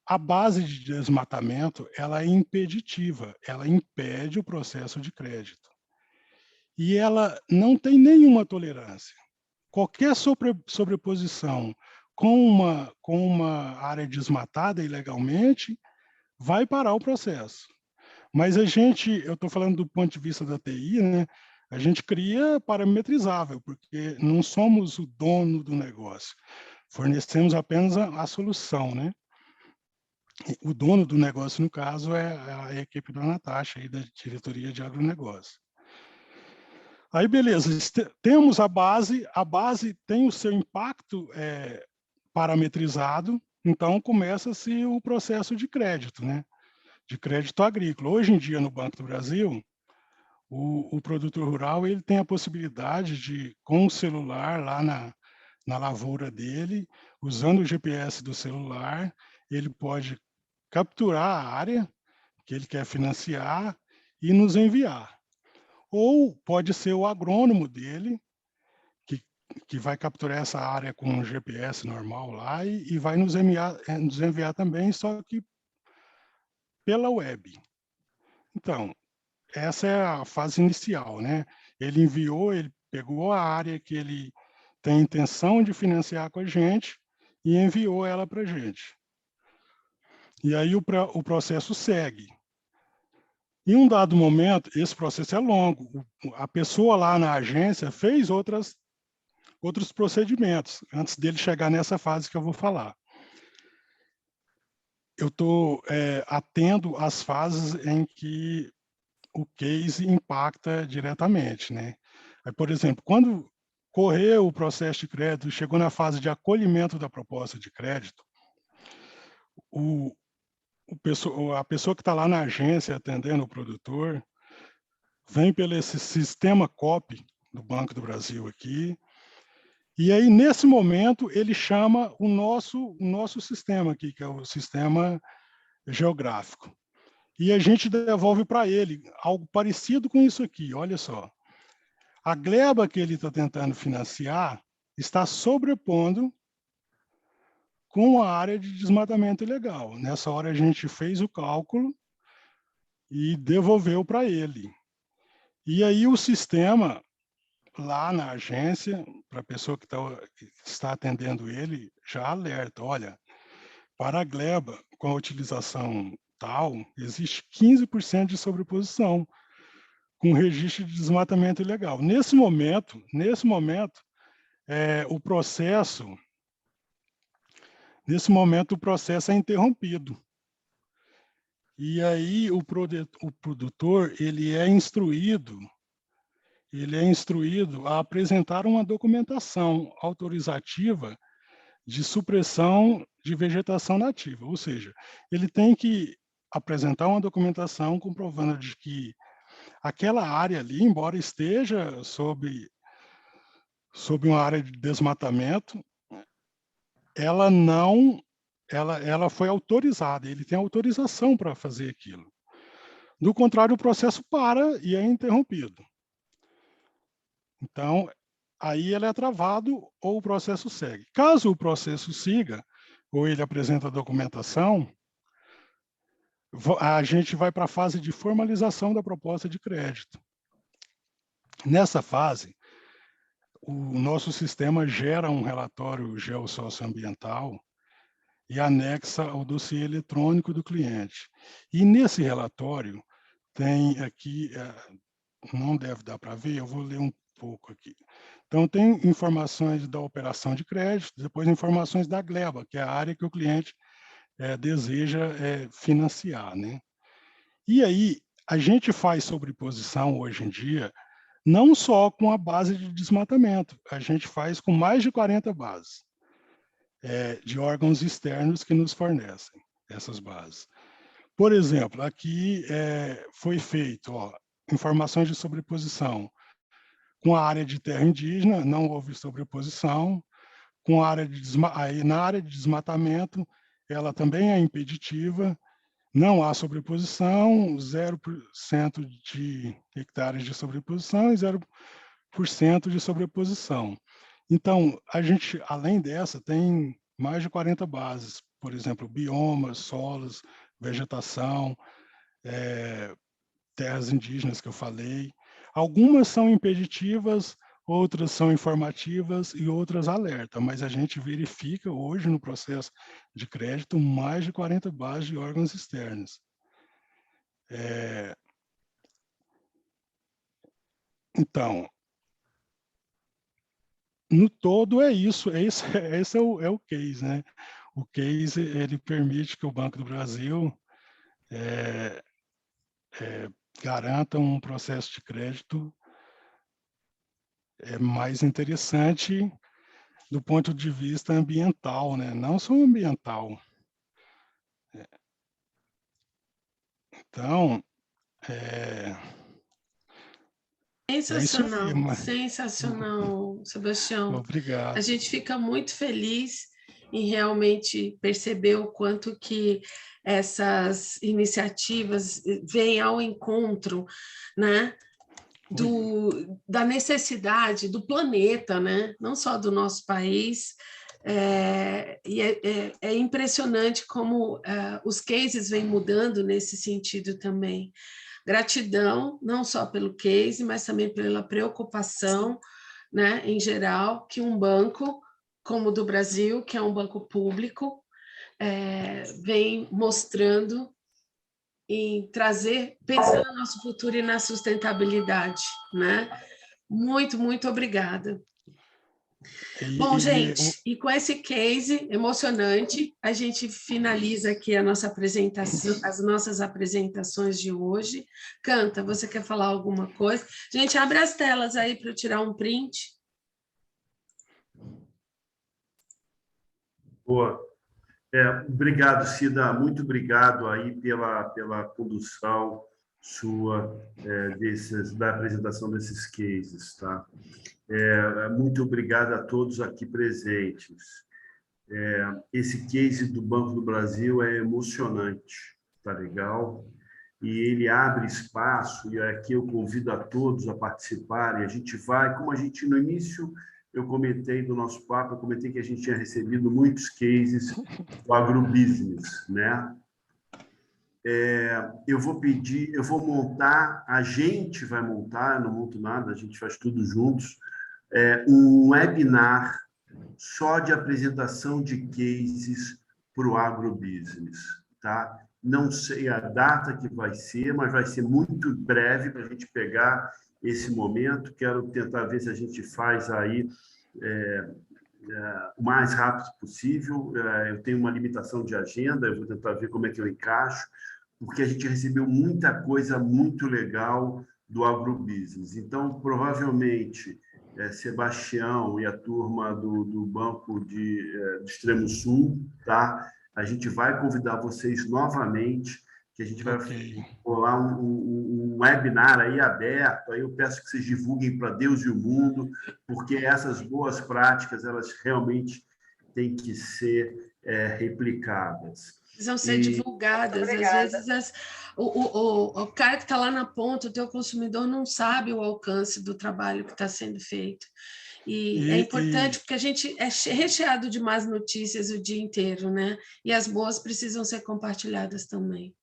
a base de desmatamento, ela é impeditiva, ela impede o processo de crédito. E ela não tem nenhuma tolerância. Qualquer sobreposição com uma área desmatada ilegalmente vai parar o processo. Mas eu estou falando do ponto de vista da TI, né? A gente cria parametrizável, porque não somos o dono do negócio. Fornecemos apenas a solução, né? O dono do negócio, no caso, é a equipe da Natasha, aí, da diretoria de agronegócio. Aí, beleza, temos a base tem o seu impacto parametrizado, então começa-se o processo de crédito, né? De crédito agrícola. Hoje em dia, no Banco do Brasil, o produtor rural ele tem a possibilidade de, com o celular lá na lavoura dele, usando o GPS do celular, ele pode capturar a área que ele quer financiar e nos enviar. Ou pode ser o agrônomo dele, que vai capturar essa área com um GPS normal lá e vai nos enviar também, só que pela web. Então, essa é a fase inicial, né? Ele pegou a área que ele tem intenção de financiar com a gente e enviou ela para a gente. E aí o processo segue. Em um dado momento, esse processo é longo. A pessoa lá na agência fez outros procedimentos, antes dele chegar nessa fase que eu vou falar. Eu estou atendo às fases em que o case impacta diretamente, né? Aí, por exemplo, quando correu o processo de crédito, chegou na fase de acolhimento da proposta de crédito, a pessoa que está lá na agência atendendo o produtor vem pelo esse sistema COP do Banco do Brasil aqui, e aí, nesse momento, ele chama o nosso sistema aqui, que é o sistema geográfico. E a gente devolve para ele algo parecido com isso aqui, olha só. A gleba que ele está tentando financiar está sobrepondo com a área de desmatamento ilegal. Nessa hora a gente fez o cálculo e devolveu para ele. E aí o sistema, lá na agência, para a pessoa que está atendendo ele, já alerta, olha, para a gleba com a utilização tal, existe 15% de sobreposição com registro de desmatamento ilegal. Nesse momento, o processo é interrompido. E aí o produtor ele é instruído a apresentar uma documentação autorizativa de supressão de vegetação nativa, ou seja, ele tem que apresentar uma documentação comprovando de que aquela área ali, embora esteja sob uma área de desmatamento, ela foi autorizada, ele tem autorização para fazer aquilo. Do contrário, o processo para e é interrompido. Então, aí ele é travado ou o processo segue. Caso o processo siga, ou ele apresenta a documentação, a gente vai para a fase de formalização da proposta de crédito. Nessa fase, o nosso sistema gera um relatório geossocioambiental e anexa ao dossiê eletrônico do cliente. E nesse relatório tem aqui, não deve dar para ver, eu vou ler um pouco aqui. Então, tem informações da operação de crédito, depois informações da gleba, que é a área que o cliente deseja financiar, né? E aí, a gente faz sobreposição hoje em dia, não só com a base de desmatamento, a gente faz com mais de 40 bases de órgãos externos que nos fornecem essas bases. Por exemplo, aqui foi feito informações de sobreposição com a área de terra indígena, não houve sobreposição, com a área aí na área de desmatamento, ela também é impeditiva, não há sobreposição, 0% de hectares de sobreposição e 0% de sobreposição. Então, a gente, além dessa, tem mais de 40 bases, por exemplo, biomas, solos, vegetação, terras indígenas que eu falei. Algumas são impeditivas, outras são informativas e outras alertam, mas a gente verifica hoje no processo de crédito mais de 40 bases de órgãos externos. Então, no todo é isso, esse é o case, né? O case, ele permite que o Banco do Brasil garanta um processo de crédito mais interessante do ponto de vista ambiental, né? Não só ambiental. Então, sensacional, sensacional, Sebastião. Obrigado. A gente fica muito feliz em realmente perceber o quanto que essas iniciativas vêm ao encontro, né, da necessidade do planeta, né, não só do nosso país. E é impressionante como os cases vêm mudando nesse sentido também. Gratidão, não só pelo case, mas também pela preocupação, né, em geral, que um banco como o do Brasil, que é um banco público, vem mostrando em trazer, pensando no nosso futuro e na sustentabilidade, né? Muito, muito obrigada. Bom, gente, e com esse case emocionante, a gente finaliza aqui a nossa apresentação, as nossas apresentações de hoje. Canta, você quer falar alguma coisa? Gente, abre as telas aí para eu tirar um print. Boa. Obrigado, Cida. Muito obrigado aí pela condução sua da apresentação desses cases, tá? Muito obrigado a todos aqui presentes. Esse case do Banco do Brasil é emocionante, tá legal? E ele abre espaço, e aqui eu convido a todos a participarem. A gente vai, como a gente no início, eu comentei do nosso papo, eu comentei que a gente tinha recebido muitos cases do agrobusiness, né? Eu vou montar, a gente vai montar, eu não monto nada, a gente faz tudo juntos, um webinar só de apresentação de cases para o agrobusiness, tá? Não sei a data que vai ser, mas vai ser muito breve para a gente pegar esse momento. Quero tentar ver se a gente faz aí o mais rápido possível. Eu tenho uma limitação de agenda, eu vou tentar ver como é que eu encaixo, porque a gente recebeu muita coisa muito legal do agrobusiness. Então, provavelmente, Sebastião e a turma do Banco do Extremo Sul, tá? A gente vai convidar vocês novamente, que a gente vai rolar um webinar aí aberto. Aí eu peço que vocês divulguem para Deus e o mundo, porque essas boas práticas, elas realmente têm que ser replicadas. Precisam ser divulgadas. Às vezes, o cara que está lá na ponta, o teu consumidor, não sabe o alcance do trabalho que está sendo feito. E é importante, porque a gente é recheado de más notícias o dia inteiro, né? E as boas precisam ser compartilhadas também.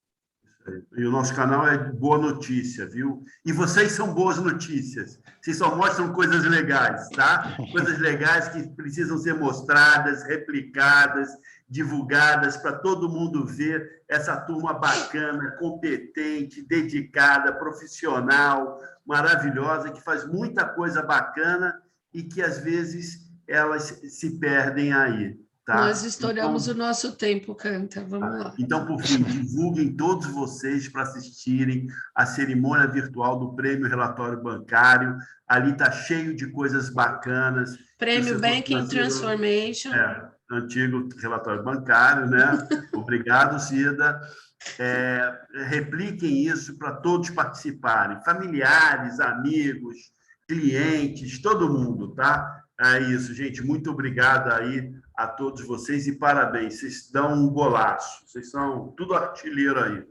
E o nosso canal é Boa Notícia, viu? E vocês são boas notícias. Vocês só mostram coisas legais, tá? Coisas legais que precisam ser mostradas, replicadas, divulgadas para todo mundo ver essa turma bacana, competente, dedicada, profissional, maravilhosa, que faz muita coisa bacana e que, às vezes, elas se perdem aí. Tá? Nós estouramos o nosso tempo, Canta. Vamos lá. Então, por fim, divulguem todos vocês para assistirem a cerimônia virtual do Prêmio Relatório Bancário. Ali está cheio de coisas bacanas. Prêmio Banking Transformation. Antigo relatório bancário, né? Obrigado, Cida. Repliquem isso para todos participarem. Familiares, amigos, clientes, todo mundo, tá? É isso, gente. Muito obrigado aí a todos vocês e parabéns. Vocês dão um golaço. Vocês são tudo artilheiro aí, tá?